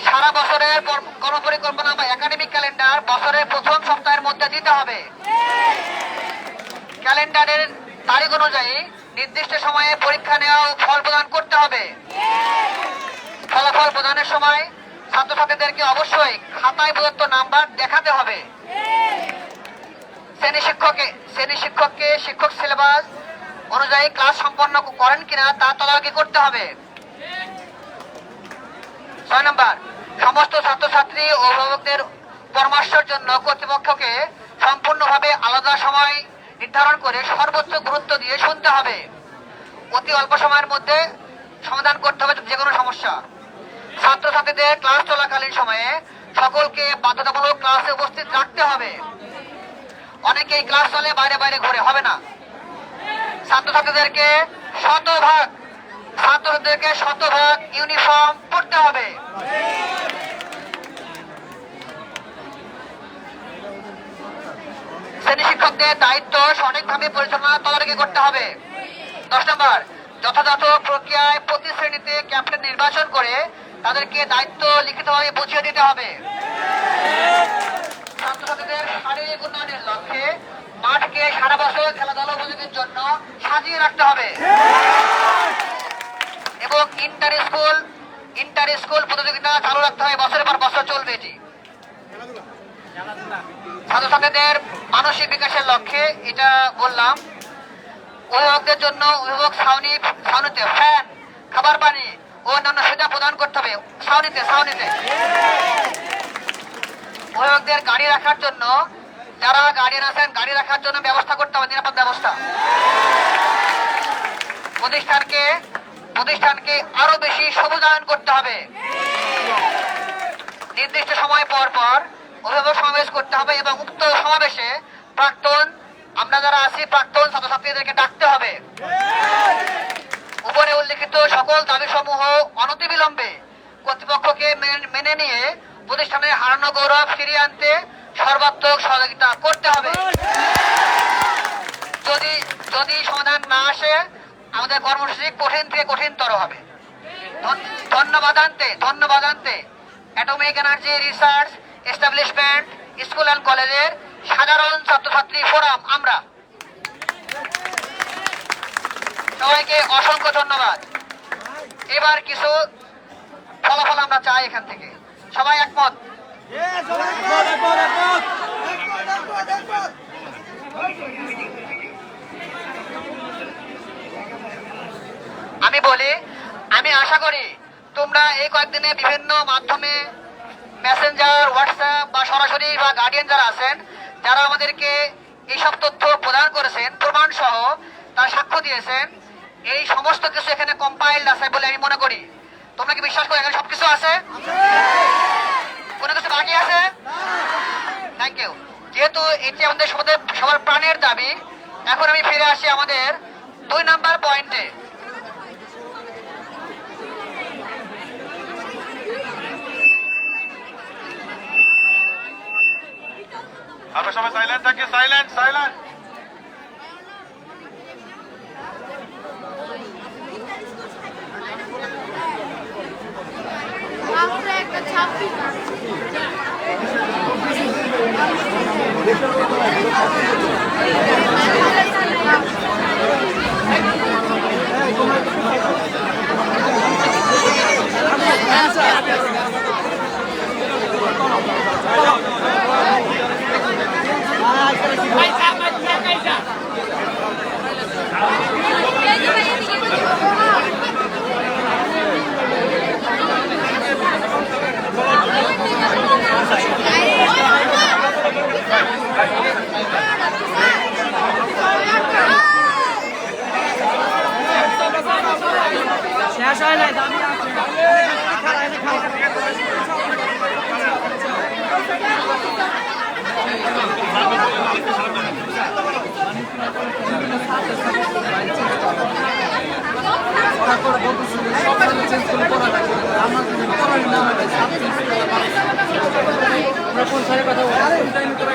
সারা বছরের কর্মপরিকল্পনা বা একাডেমিক ক্যালেন্ডার বছরের প্রথম সপ্তাহের মধ্যে দিতে হবে। ক্যালেন্ডারের তারিখ অনুযায়ী নির্দিষ্ট সময়ে পরীক্ষা নেওয়া ও ফল প্রদান করতে হবে। ফলাফল প্রদানের সময় ছাত্রছাত্রীদেরকে অবশ্যই খাতায় প্রদত্ত নাম্বার দেখাতে হবে। শ্রেণী শিক্ষককে শিক্ষক সিলেবাস অনুযায়ী ক্লাস সম্পন্ন করেন কিনা তা তদারকি করতে হবে। 6 নম্বর, সমস্ত ছাত্রছাত্রী ও অভিভাবকদের পরামর্শের জন্য কর্তৃপক্ষকে সম্পূর্ণভাবে আলাদা সময় নির্ধারণ করে সর্বোচ্চ গুরুত্ব দিয়ে শুনতে হবে। অতি অল্প সময়ের মধ্যে সমাধান করতে হবে যে কোনো সমস্যা। ছাত্রছাত্রীদের ক্লাস চলাকালীন সময়ে সকলকে বাধ্যতামূলক ক্লাসে উপস্থিত রাখতে হবে। অনেকেই ক্লাস চলে বাইরে বাইরে ঘুরে, হবে না। ছাত্রছাত্রীদেরকে শতভাগ ইউনিফর্ম পড়তে হবে। শ্রেণী শিক্ষকদের দায়িত্ব সঠিকভাবে পরিচালনা তদারকি করতে হবে। 10 নম্বর, যথাযথ প্রক্রিয়ায় প্রতি শ্রেণীতে ক্যাপ্টেন নির্বাচন করে তাদেরকে দায়িত্ব লিখিতভাবে বুঝিয়ে দিতে হবে। ছাত্রছাত্রীদের শারীরিক উন্নয়নের লক্ষ্যে মাঠকে সারা বছর খেলাধুলা উপযোগীর জন্য সাজিয়ে রাখতে হবে এবং ইন্টার স্কুল প্রতিযোগিতা চালু রাখতে হবে। বছরের পর বছর চলবে এটি। ছাত্রছাত্রীদের মানসিক বিকাশের লক্ষ্যে, এটা বললাম, অভিভাবকদের জন্য অভিভাবক ছাউনিতে ফ্যান, খাবার পানি ও অন্যান্য সুবিধা প্রদান করতে হবে। ছাউনিতে অভিভাবকদের গাড়ি রাখার জন্য, যারা গার্ডিয়ান আছেন, গাড়ি রাখার জন্য ব্যবস্থা করতে হবে, নিরাপদ ব্যবস্থা। প্রতিষ্ঠানকে আরো বেশি সবুজায়ন করতে হবে। নির্দিষ্ট সময় পর পর অভিভাবক সমাবেশ করতে হবে এবং উক্ত সমাবেশে আমরা যারা আছি প্রাক্তন ছাত্রছাত্রীদেরকে ডাকতে হবে। উপরে উল্লেখিত সকল দাবি সমূহ অনতিবিলম্বে কর্তৃপক্ষকে মেনে নিয়ে প্রতিষ্ঠানের হারানো গৌরব ফিরিয়ে আনতে সর্বাত্মক সহযোগিতা করতে হবে। যদি সমাধান না আসে আমাদের কর্মসূচি কঠিন থেকে কঠিনতর হবে। ধন্যবাদ আনতে atomic energy research establishment school and কলেজের সাধারণ ছাত্রছাত্রী ফোরাম, আমরা সবাইকে অসংখ্য ধন্যবাদ। এবার কিছু ফলাফল আমরা চাই এখান থেকে। সবাই একমত? আমি আশা করি তোমরা এই কয়েকদিনে বিভিন্ন মাধ্যমে, মেসেঞ্জার, হোয়াটসঅ্যাপ বা সরাসরি বা গার্ডিয়ান যারা আছেন, যারা আমাদেরকে এইসব তথ্য প্রদান করেছেন প্রমাণ সহ, তারা সাক্ষ্য দিয়েছেন, এই সমস্ত কিছু এখানে কম্পাইল্ড আছে বলে আমি মনে করি। তোমরা কি বিশ্বাস করো এখানে সবকিছু আছে? কোনো কিছু বাকি আছে? Thank you. যেহেতু এটি আমাদের সবার প্রাণের দাবি, এখন আমি ফিরে আসি আমাদের 2 নাম্বার পয়েন্টে। আমরা সবাই সাইলেন্ট থাকি, সাইলেন্ট সাইলেন্ট। একটা ছাব্বিশ শেষ হয় নাই দাবি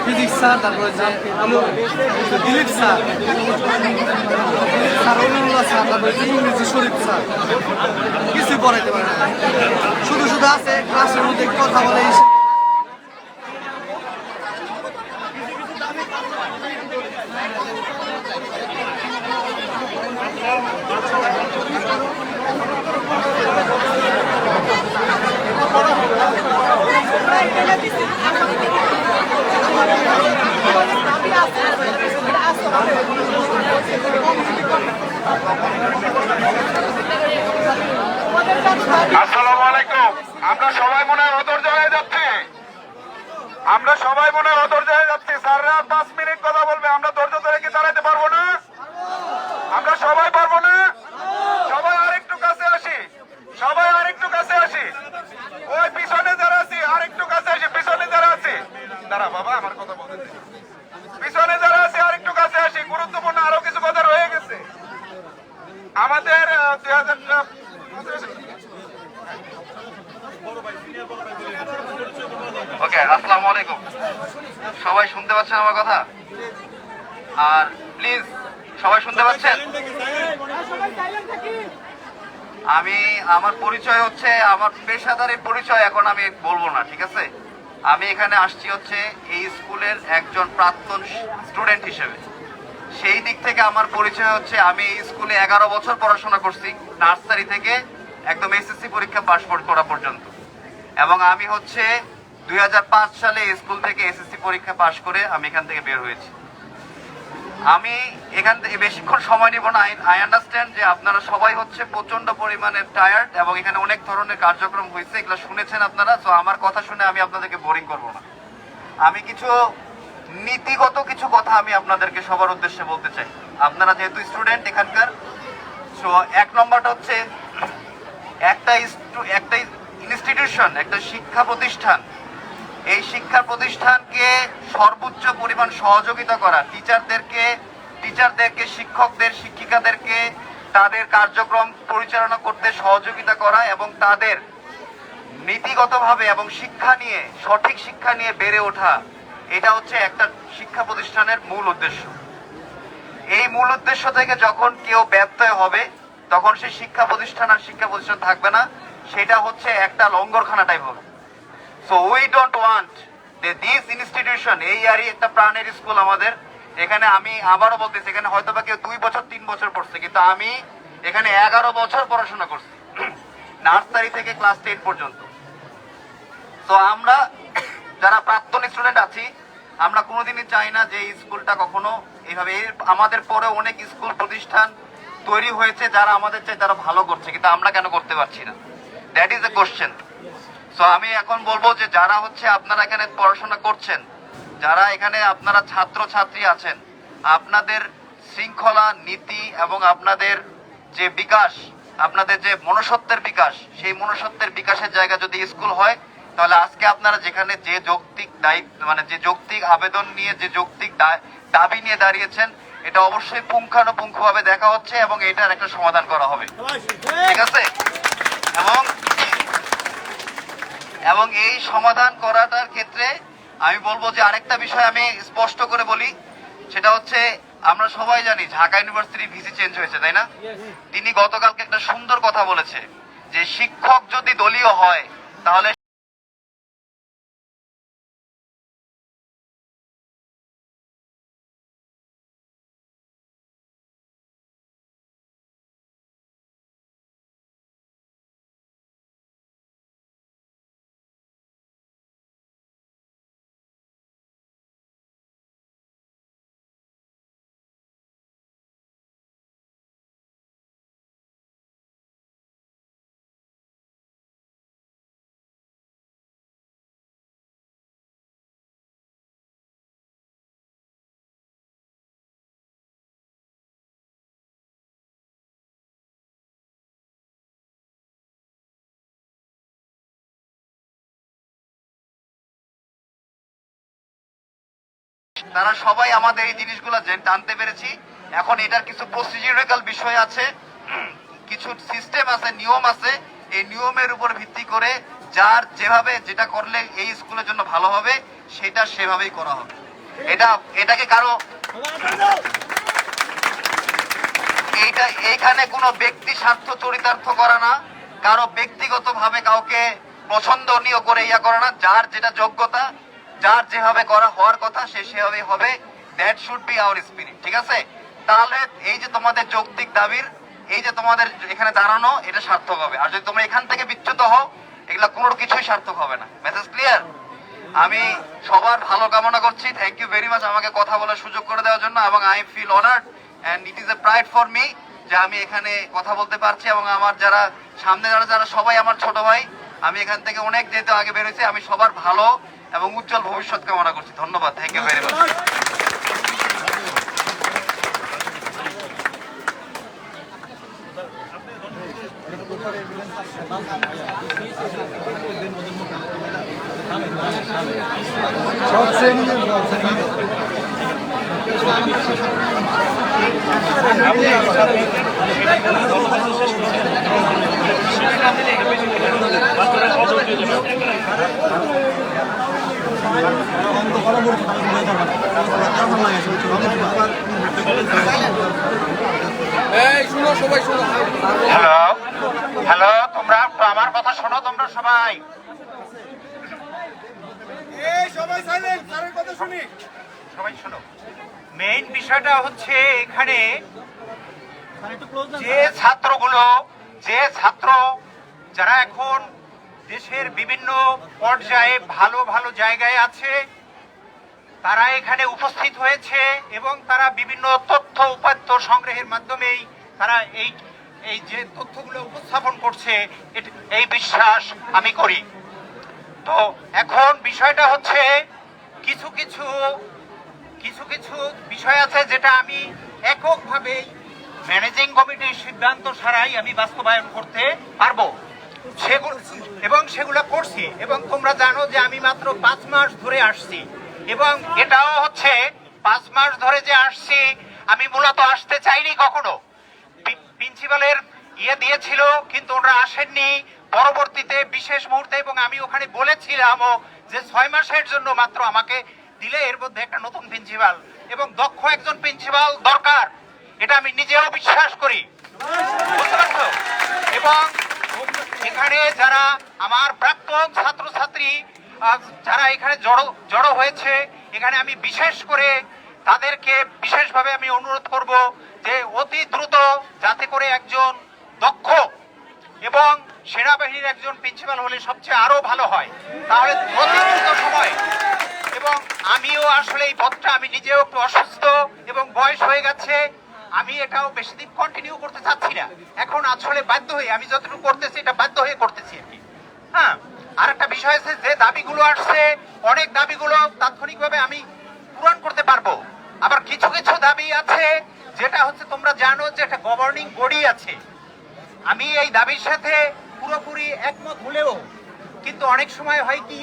ফিজিক্স স্যার, তারপরে যে Dilip sir, sir Waliullah sir, তারপরে যে ইংরেজি শরীফ স্যার কিছুই পড়াইতে পারে না, শুধু শুধু আছে ক্লাসের মধ্যে কথা বলে। আসসালামু আলাইকুম। আমরা সবাই মনে হয় অধৈর্য হয়ে যাচ্ছি, আমরা সবাই মনে হয় অধৈর্য হয়ে যাচ্ছি। স্যাররা 5 মিনিট কথা বলবে, আমরা ধৈর্য ধরে কি দাঁড়াতে পারবো না? আমরা সবাই পারবো না? সবাই আরেকটু কাছে আসি, সবাই আরেকটু কাছে আসি। ওই পিছনে যারা আছি আরেকটু কাছে আসি, পিছনে যারা আছে দাঁড়া বাবা, আমার কথা বলতে দে। পিছনে যারা আছে আরেকটু কাছে আসি, গুরুত্বপূর্ণ আরো কিছু কথা রয়ে গেছে আমাদের। 2000 ওকে, আসসালামু আলাইকুম। সবাই শুনতে পাচ্ছেন আমার কথা? আর প্লিজ সবাই শুনতে পাচ্ছেন? আমি আমার পরিচয় হচ্ছে, আমার পেশাদারি পরিচয় এখন আমি বলবো না, ঠিক আছে? আমি এখানে আসছি হচ্ছে এই স্কুলের একজন প্রাক্তন স্টুডেন্ট হিসেবে। সেই দিক থেকে আমার পরিচয় হচ্ছে আমি এই স্কুলে 11 বছর পড়াশোনা করছি, নার্সারি থেকে একদম এসএসসি পরীক্ষা পাশ করা পর্যন্ত। এবং আমি হচ্ছে 2005 সালে স্কুল থেকে এসএসসি পরীক্ষা পাশ করে আমি এখান থেকে বের হয়েছি। আমি এখান থেকে বেশিক্ষণ সময় নিব না। আই আন্ডারস্ট্যান্ড যে আপনারা সবাই হচ্ছে প্রচন্ড পরিমাণে টায়ার্ড এবং এখানে অনেক ধরনের কার্যক্রম হয়েছে, এগুলো শুনেছেন আপনারা। তো আমার কথা শুনে আমি আপনাদেরকে বোরিং করব না। আমি কিছু নীতিগত কিছু কথা আমি আপনাদেরকে সবার উদ্দেশ্যে বলতে চাই। আপনারা যেহেতু স্টুডেন্ট এখানকার, সো 1 নম্বরটা হচ্ছে একটা ইনস্টিটিউশন, একটা শিক্ষা প্রতিষ্ঠান, এই শিক্ষা প্রতিষ্ঠানকে সর্বোচ্চ পরিমাণ সহযোগিতা করা, টিচারদেরকে শিক্ষকদের শিক্ষিকাদেরকে তাদের কার্যক্রম পরিচালনা করতে সহযোগিতা করা এবং তাদের নীতিগতভাবে এবং সঠিক শিক্ষা নিয়ে বেড়ে ওঠা, এটা হচ্ছে একটা শিক্ষা প্রতিষ্ঠানের মূল উদ্দেশ্য। এই মূল উদ্দেশ্য থেকে যখন কেউ ব্যর্থ হবে তখন সেই শিক্ষা প্রতিষ্ঠান আর শিক্ষা প্রতিষ্ঠান থাকবে না, সেটা হচ্ছে একটা লঙ্গরখানা টাইপ হবে। So we don't want this institution, এই আরই একটা প্রাণের স্কুল আমাদের। এখানে আমি আবারও বলতেছি, এখানে হয়তো বা কেউ 2 বছর 3 বছর পড়ছে, কিন্তু আমি এখানে 11 বছর পড়াশোনা করছি, নার্সারি থেকে ক্লাস 10 পর্যন্ত। তো আমরা যারা প্রাক্তন স্টুডেন্ট আছি, আমরা কোনোদিনই চাই না যে এই স্কুলটা কখনো এইভাবে, আমাদের পরে অনেক স্কুল প্রতিষ্ঠান তৈরি হয়েছে যারা আমাদের চাই তারা ভালো করছে, কিন্তু আমরা কেন করতে পারছি না? That is a question. So আমি এখন বলবো যে যারা হচ্ছে আপনারা এখানে পড়াশোনা করছেন, যারা এখানে আপনারা ছাত্র ছাত্রী আছেন, আপনাদের শৃঙ্খলা, নীতি এবং আপনাদের যে বিকাশ, আপনাদের যে মনুষ্যত্বের বিকাশ, সেই মনুষ্যত্বের বিকাশের জায়গা যদি স্কুল হয়, তাহলে আজকে আপনারা যেখানে যে যৌক্তিক দায়িত্ব মানে যে যৌক্তিক আবেদন নিয়ে যে যৌক্তিক দাবি নিয়ে দাঁড়িয়েছেন, এটা অবশ্যই পুঙ্খানুপুঙ্খভাবে দেখা হচ্ছে এবং এটার একটা সমাধান করা হবে, ঠিক আছে? এবং এই সমাধান করাটার ক্ষেত্রে আমি বলবো যে আরেকটা বিষয় আমি স্পষ্ট করে বলি, সেটা হচ্ছে আমরা সবাই জানি ঢাকা ইউনিভার্সিটির ভিসি চেঞ্জ হয়েছে, তাই না? তিনি গতকালকে একটা সুন্দর কথা বলেছে যে শিক্ষক যদি দলীয় হয় তাহলে তারা সবাই আমাদের এই জিনিসগুলো জানতে পেরেছি। এখন এটার কিছু প্রসিডিউরাল বিষয় আছে, কিছু সিস্টেম আছে, নিয়ম আছে। এই নিয়মের উপর ভিত্তি করে যার যেভাবে যেটা করলে এই স্কুলের জন্য ভালো হবে সেটা সেভাবেই করা হবে। এটাকে কারো এইখানে কোনো ব্যক্তি স্বার্থ চরিতার্থ করা না, কারো ব্যক্তিগতভাবে কাউকে পছন্দনীয় করে ইয়া করা না। যার যেটা যোগ্যতা, যার যেভাবে করা হওয়ার কথা সে সেভাবেই হবে। That should be hour spirit, ঠিক আছে? তাহলে এই যে তোমাদের যৌক্তিক দাবির এই যে তোমাদের এখানে দাঁড়ানো, এটা সার্থক হবে। আর যদি তোমরা এখান থেকে বিচ্যুত হও, এগুলা কোনো কিছুই সার্থক হবে না। Message clear? আমি সবার ভালো কামনা করছি। থ্যাংক ইউ ভেরি মাচ আমাকে কথা বলার সুযোগ করে দেওয়ার জন্য, এবং I feel honoured and it is a pride for me যে আমি এখানে কথা বলতে পারছি। এবং আমার যারা সামনে যারা সবাই আমার ছোট ভাই, আমি এখান থেকে অনেক যেহেতু আগে বেরোয়েছি, আমি সবার ভালো এবং উজ্জ্বল ভবিষ্যৎ কামনা করছি। ধন্যবাদ, thank you very much. Hello hello, তোমরা আমার কথা শোনো, তোমরা সবাই সবাই শোনো। মেইন বিষয়টা হচ্ছে এখানে যে ছাত্র যারা এখন দেশের বিভিন্ন পর্যায়ে ভালো ভালো জায়গায় আছে, তারা এখানে উপস্থিত হয়েছে এবং তারা বিভিন্ন তথ্য উপাত্ত সংগ্রহের মাধ্যমেই তারা এই যে তথ্যগুলো উপস্থাপন করছে, এই বিশ্বাস আমি করি। তো এখন বিষয়টা হচ্ছে কিছু কিছু বিষয় আছে যেটা আমি এককভাবেই ম্যানেজিং কমিটির সিদ্ধান্ত ছাড়াই আমি বাস্তবায়ন করতে পারবো, সেগুলো করছি। এবং তোমরা জানো যে আমি মাত্র 5 মাস ধরে আসছি, এবং এটাও হচ্ছে 5 মাস ধরে যে আসছি, আমি মূলত আসতে চাইনি কখনো। প্রিন্সিপালের দিয়েছিল কিন্তু ওরা আসেননি পরবর্তীতে বিশেষ মুহূর্তে, এবং আমি ওখানে বলেছিলামও যে 6 মাসের জন্য মাত্র আমাকে দিলে এর মধ্যে একটা নতুন প্রিন্সিপাল এবং দক্ষ একজন প্রিন্সিপাল দরকার, এটা আমি নিজেও বিশ্বাস করি, বুঝতে পারছো? এবং এখানে যারা আমার প্রাক্তন ছাত্রছাত্রী যারা এখানে জড়ো হয়েছে, এখানে আমি বিশেষ করে তাদেরকে বিশেষভাবে আমি অনুরোধ করব যে অতি দ্রুত যাতে করে একজন দক্ষ এবং সেনাবাহিনীর একজন প্রিন্সিপাল হলে সবচেয়ে আরো ভালো হয়, তাহলে অতি দ্রুত সময়। এবং আমিও আসলে এই পথটা আমি নিজেও একটু অসুস্থ এবং বয়স হয়ে গেছে, আমি এটাও বেশি দিন কন্টিনিউ করতে চাচ্ছি না। এখন আসলে বাধ্য হয়ে আমি যতটুকু করতেছি এটা বাধ্য হয়ে করতেছি আর কি। হ্যাঁ, আর একটা বিষয় আছে যে দাবিগুলো আসছে, অনেক দাবিগুলো তাৎক্ষণিকভাবে আমি পূরণ করতে পারবো, আবার কিছু কিছু দাবি আছে যেটা হচ্ছে তোমরা জানো যে একটা গভর্নিং বডি আছে, আমি এই দাবির সাথে পুরোপুরি একমত হলেও কিন্তু অনেক সময় হয় কি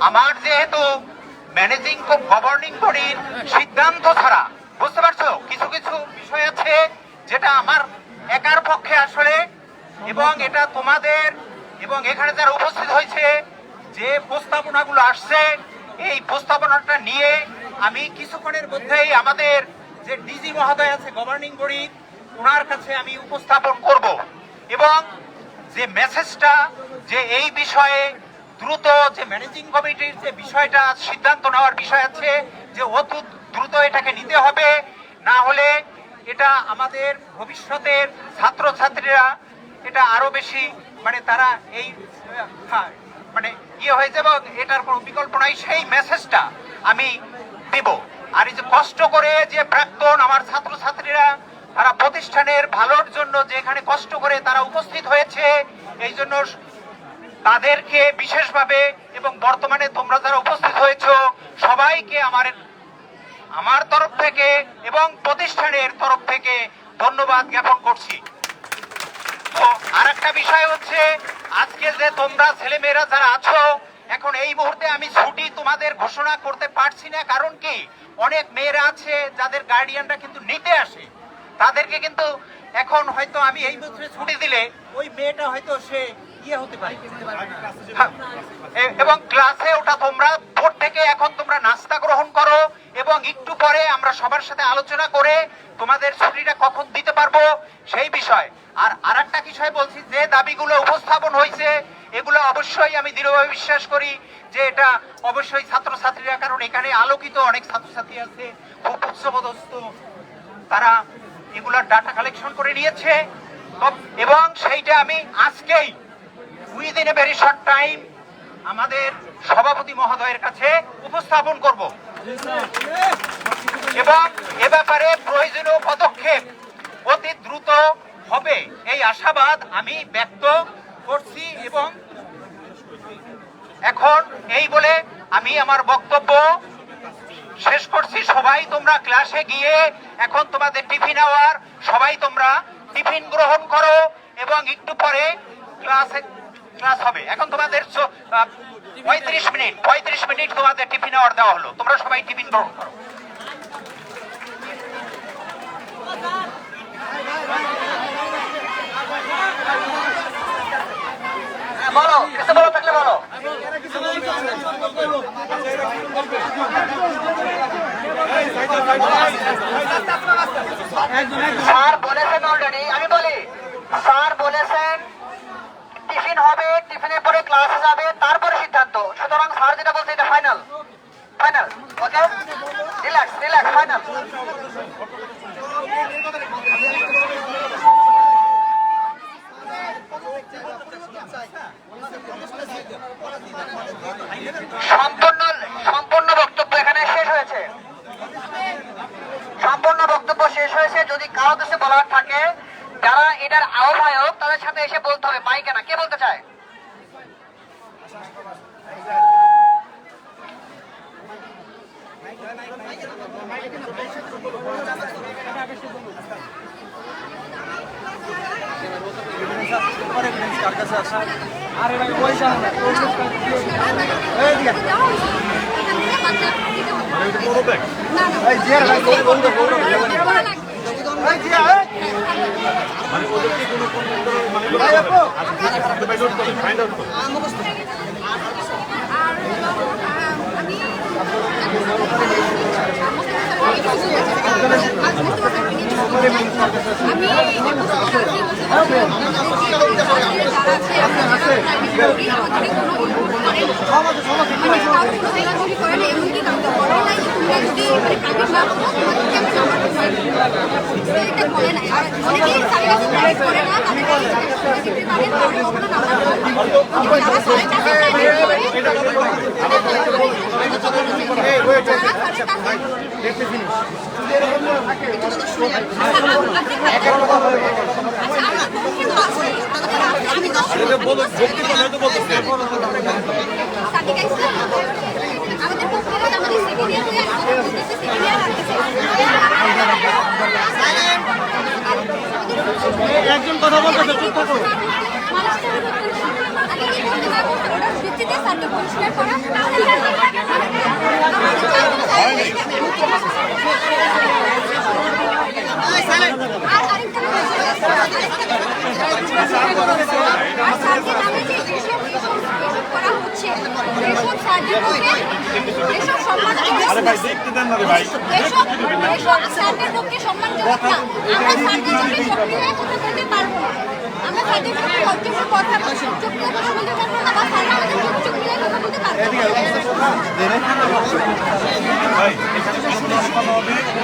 আমার যেহেতু ম্যানেজিং গভর্নিং বডির সিদ্ধান্ত ছাড়া, বুঝতে পারছো, কিছু কিছু বিষয় আছে যেটা আমার একার পক্ষে আসলে, এবং এটা তোমাদের এবং এখানে যারা উপস্থিত হয়েছে যে প্রস্তাবনাগুলো আসছে, এই প্রস্তাবনাটা নিয়ে আমি কিছুক্ষণের মধ্যেই আমাদের যে ডিজি মহোদয় আছে গভর্নিং বডি, ওনার কাছে আমি উপস্থাপন করব এবং যে মেসেজটা যে এই বিষয়ে দ্রুত যে ম্যানেজিং কমিটির যে বিষয়টা সিদ্ধান্ত নেওয়ার বিষয় আছে যে অতি দ্রুত এটাকে নিতে হবে, না হলে এটা আমাদের ভবিষ্যতের ছাত্রছাত্রীরা এটা আরো বেশি মানে তারা এই মানে ইয়ে হয়ে যাবে, এটার কোনো বিকল্প নাই, সেই মেসেজটা আমি দেব। আর এই যে কষ্ট করে যে প্রাক্তন আমার ছাত্রছাত্রীরা তারা প্রতিষ্ঠানের ভালোর জন্য যে এখানে কষ্ট করে তারা উপস্থিত হয়েছে, এই জন্য তাদেরকে বিশেষভাবে এবং বর্তমানে তোমরা যারা উপস্থিত হয়েছ সবাইকে আমার তরফ থেকে এবং প্রতিষ্ঠানের তরফ থেকে ধন্যবাদ জ্ঞাপন করছি। তো আর একটা বিষয় হচ্ছে আজকে যে তোমরা ছেলেমেয়েরা যারা আছো, এখন এই মুহূর্তে আমি ছুটি তোমাদের ঘোষণা করতে পারছি না, কারণ কি অনেক মেয়েরা আছে যাদের গার্ডিয়ানরা কিন্তু নিতে আসে, তাদেরকে কিন্তু এখন হয়তো আমি এই মুহূর্তে ছুটি দিলে ওই মেয়েটা হয়তো সে ইয়ে হতে পারে এবং ক্লাসে ওটা তোমরা ভোর থেকে এখন তোমরা নাস্তা গ্রহণ করো এবং একটু পরে আমরা সবার সাথে আলোচনা করে তোমাদের ছুটিটা কখন দিতে পারবো সেই বিষয়। আর আরেকটা বিষয় বলছি, যে দাবিগুলো উপস্থাপন হয়েছে এগুলো অবশ্যই আমি দৃঢ়ভাবে বিশ্বাস করি যে এটা অবশ্যই ছাত্রছাত্রীরা, কারণ এখানে আলোকিত অনেক ছাত্রছাত্রী আছে খুব উচ্চপদস্থ, তারা এগুলার ডাটা কালেকশন করে নিয়েছে এবং সেইটা আমি আজকেই within a very short time আমাদের সভাপতি মহোদয়ের কাছে উপস্থাপন করব এবং এ ব্যাপারে প্রয়োজনীয় পদক্ষেপ অতি দ্রুত হবে এই আশাবাদ আমি ব্যক্ত করছি। এবং এখন এই বলে আমি আমার বক্তব্য শেষ করছি। সবাই তোমরা ক্লাসে গিয়ে এখন তোমাদের টিফিন আওয়ার, সবাই তোমরা টিফিন গ্রহণ করো এবং একটু পরে ক্লাস হবে। এখন তোমাদের 35 মিনিট তোমাদের টিফিন আওয়ার দেওয়া হলো, তোমরা সবাই টিফিন গ্রহণ করো। বলো, কিছু বলো থাকলে বলো। স্যার বলেছেন অলরেডি, আমি বলি স্যার বলেছেন টিফিন হবে, টিফিনের পরে ক্লাসে যাবে, তারপরে সিদ্ধান্ত। সুতরাং স্যার যেটা বলছে এটা ফাইনাল, ফাইনাল, ওকে, রিল্যাক্স রিল্যাক্স, ফাইনাল। সম্পূর্ণ বক্তব্য এখানে শেষ হয়েছে, সম্পূর্ণ বক্তব্য শেষ হয়েছে। যদি কারো কাছে বলার থাকে, যারা এটার আহ্বায়ক তাদের সাথে এসে বলতে হবে, মাইকে না, কে বলতে চায়? আরে ভাই পয়সা একজন কথা বলতেছে, চুপ থাকো। ভিত্তিতে স্যারকে পরিষ্কার করা আর আরেকটা করা হচ্ছে এসব স্যারদের পক্ষে এসব সম্মান এসব স্যারদের পক্ষে সম্মানজনক না। আমরা স্যারদের পক্ষে সক্রিয় কথা বলতে পারবো না। আমরা স্যারদের পক্ষে অযোগ্য কথা সক্রিয় কথা বলতে পারবো না বা স্যাররা আমাদের সক্রিয় কথা বলতে পারবো না। ওইখানে কথা বলে দেন।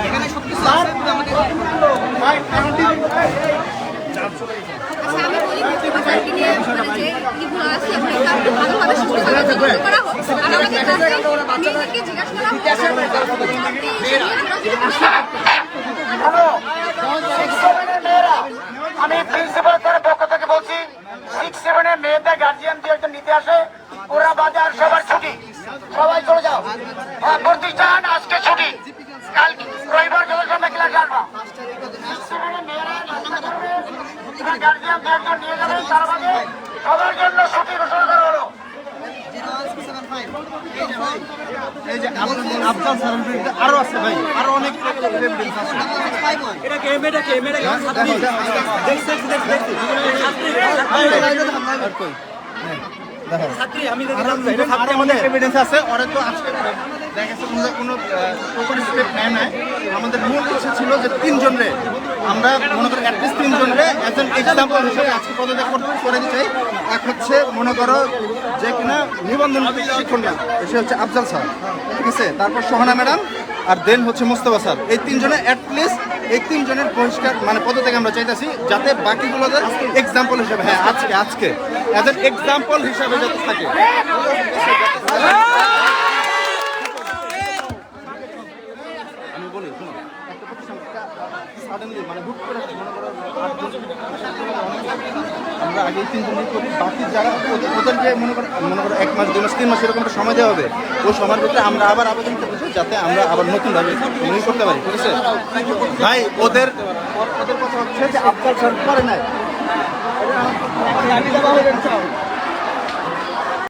এখানে সব কিছু আছে আমাদের আচ্ছা, আমি বলি স্যারকে নিয়ে মানে যে ইগুলো আছে এবং এটা ভালোভাবে সুষ্ঠুভাবে তদন্ত করা হোক। আর আমাদের মেয়েদেরকে জিজ্ঞাসা করা হোক আমি প্রিন্সিপাল স্যারের পক্ষ থেকে বলছি 6-7 মেয়েদের গার্জিয়ান দিয়ে একজন নিতে আসে, ওরা বাদে আর সবার ছুটি, সবাই চলে যাও। প্রতিষ্ঠান আজকে ছুটি, কাল রবিবার যখন আমরা ক্লাস আসবো। 6-7 মেয়েরা গার্জিয়ান দিয়ে একজন নিয়ে যাবেন, তার বাদে সবার জন্য ছুটি ঘোষণা করা হলো। এই যে আফজাল স্যারের বিরুদ্ধে আরো আছে ভাই, আরো অনেক এভিডেন্স আছে। এটা কে মেয়েটা ছাত্রী দেখছি ছাত্রী আমি ছাত্রী আমাদের এভিডেন্স আছে। ওরা তো আজকে দেখা গেছে কোনো প্রপার স্টেপ নেয় নাই। আমাদের মূল ইচ্ছা ছিল যে 3 জনরে আমরা মনে করি অ্যাটলিস্ট 3 জনরে একজন এক্সাম্পল হিসেবে আজকে পদত্যাগ করে দিতে চাই। এক হচ্ছে মনে করো যে কিনা নিবন্ধন শিক্ষক না, সে হচ্ছে আফজাল স্যার, ঠিক আছে, তারপর সোহানা ম্যাডাম, আর দেন হচ্ছে মোস্তফা স্যার। এই 3 জনে অ্যাটলিস্ট এই 3 জনের পরিষ্কার মানে পদত্যাগ আমরা চাইতেছি, যাতে বাকিগুলোদের এক্সাম্পল হিসেবে, হ্যাঁ আজকে অ্যাজ এন এক্সাম্পল হিসাবে যাতে থাকে। আমি বলি শোনো, একটা প্রতিষ্ঠান সাডেনলি মানে হুট করে মনে করো 8 জন আমরা আগে 3 জন করি, বাকি যারা ওদেরকে মনে করো 1 মাস 2 মাস 3 মাস এরকম একটা সময় দেওয়া হবে। ওই সময়ের ভিতরে আমরা আবার আবেদন করতেছি যাতে আমরা আবার নতুনভাবে নিয়োগ করতে পারি, ঠিক আছে ভাই। ওদের কথা হচ্ছে যে আফজাল স্যার করে নাই।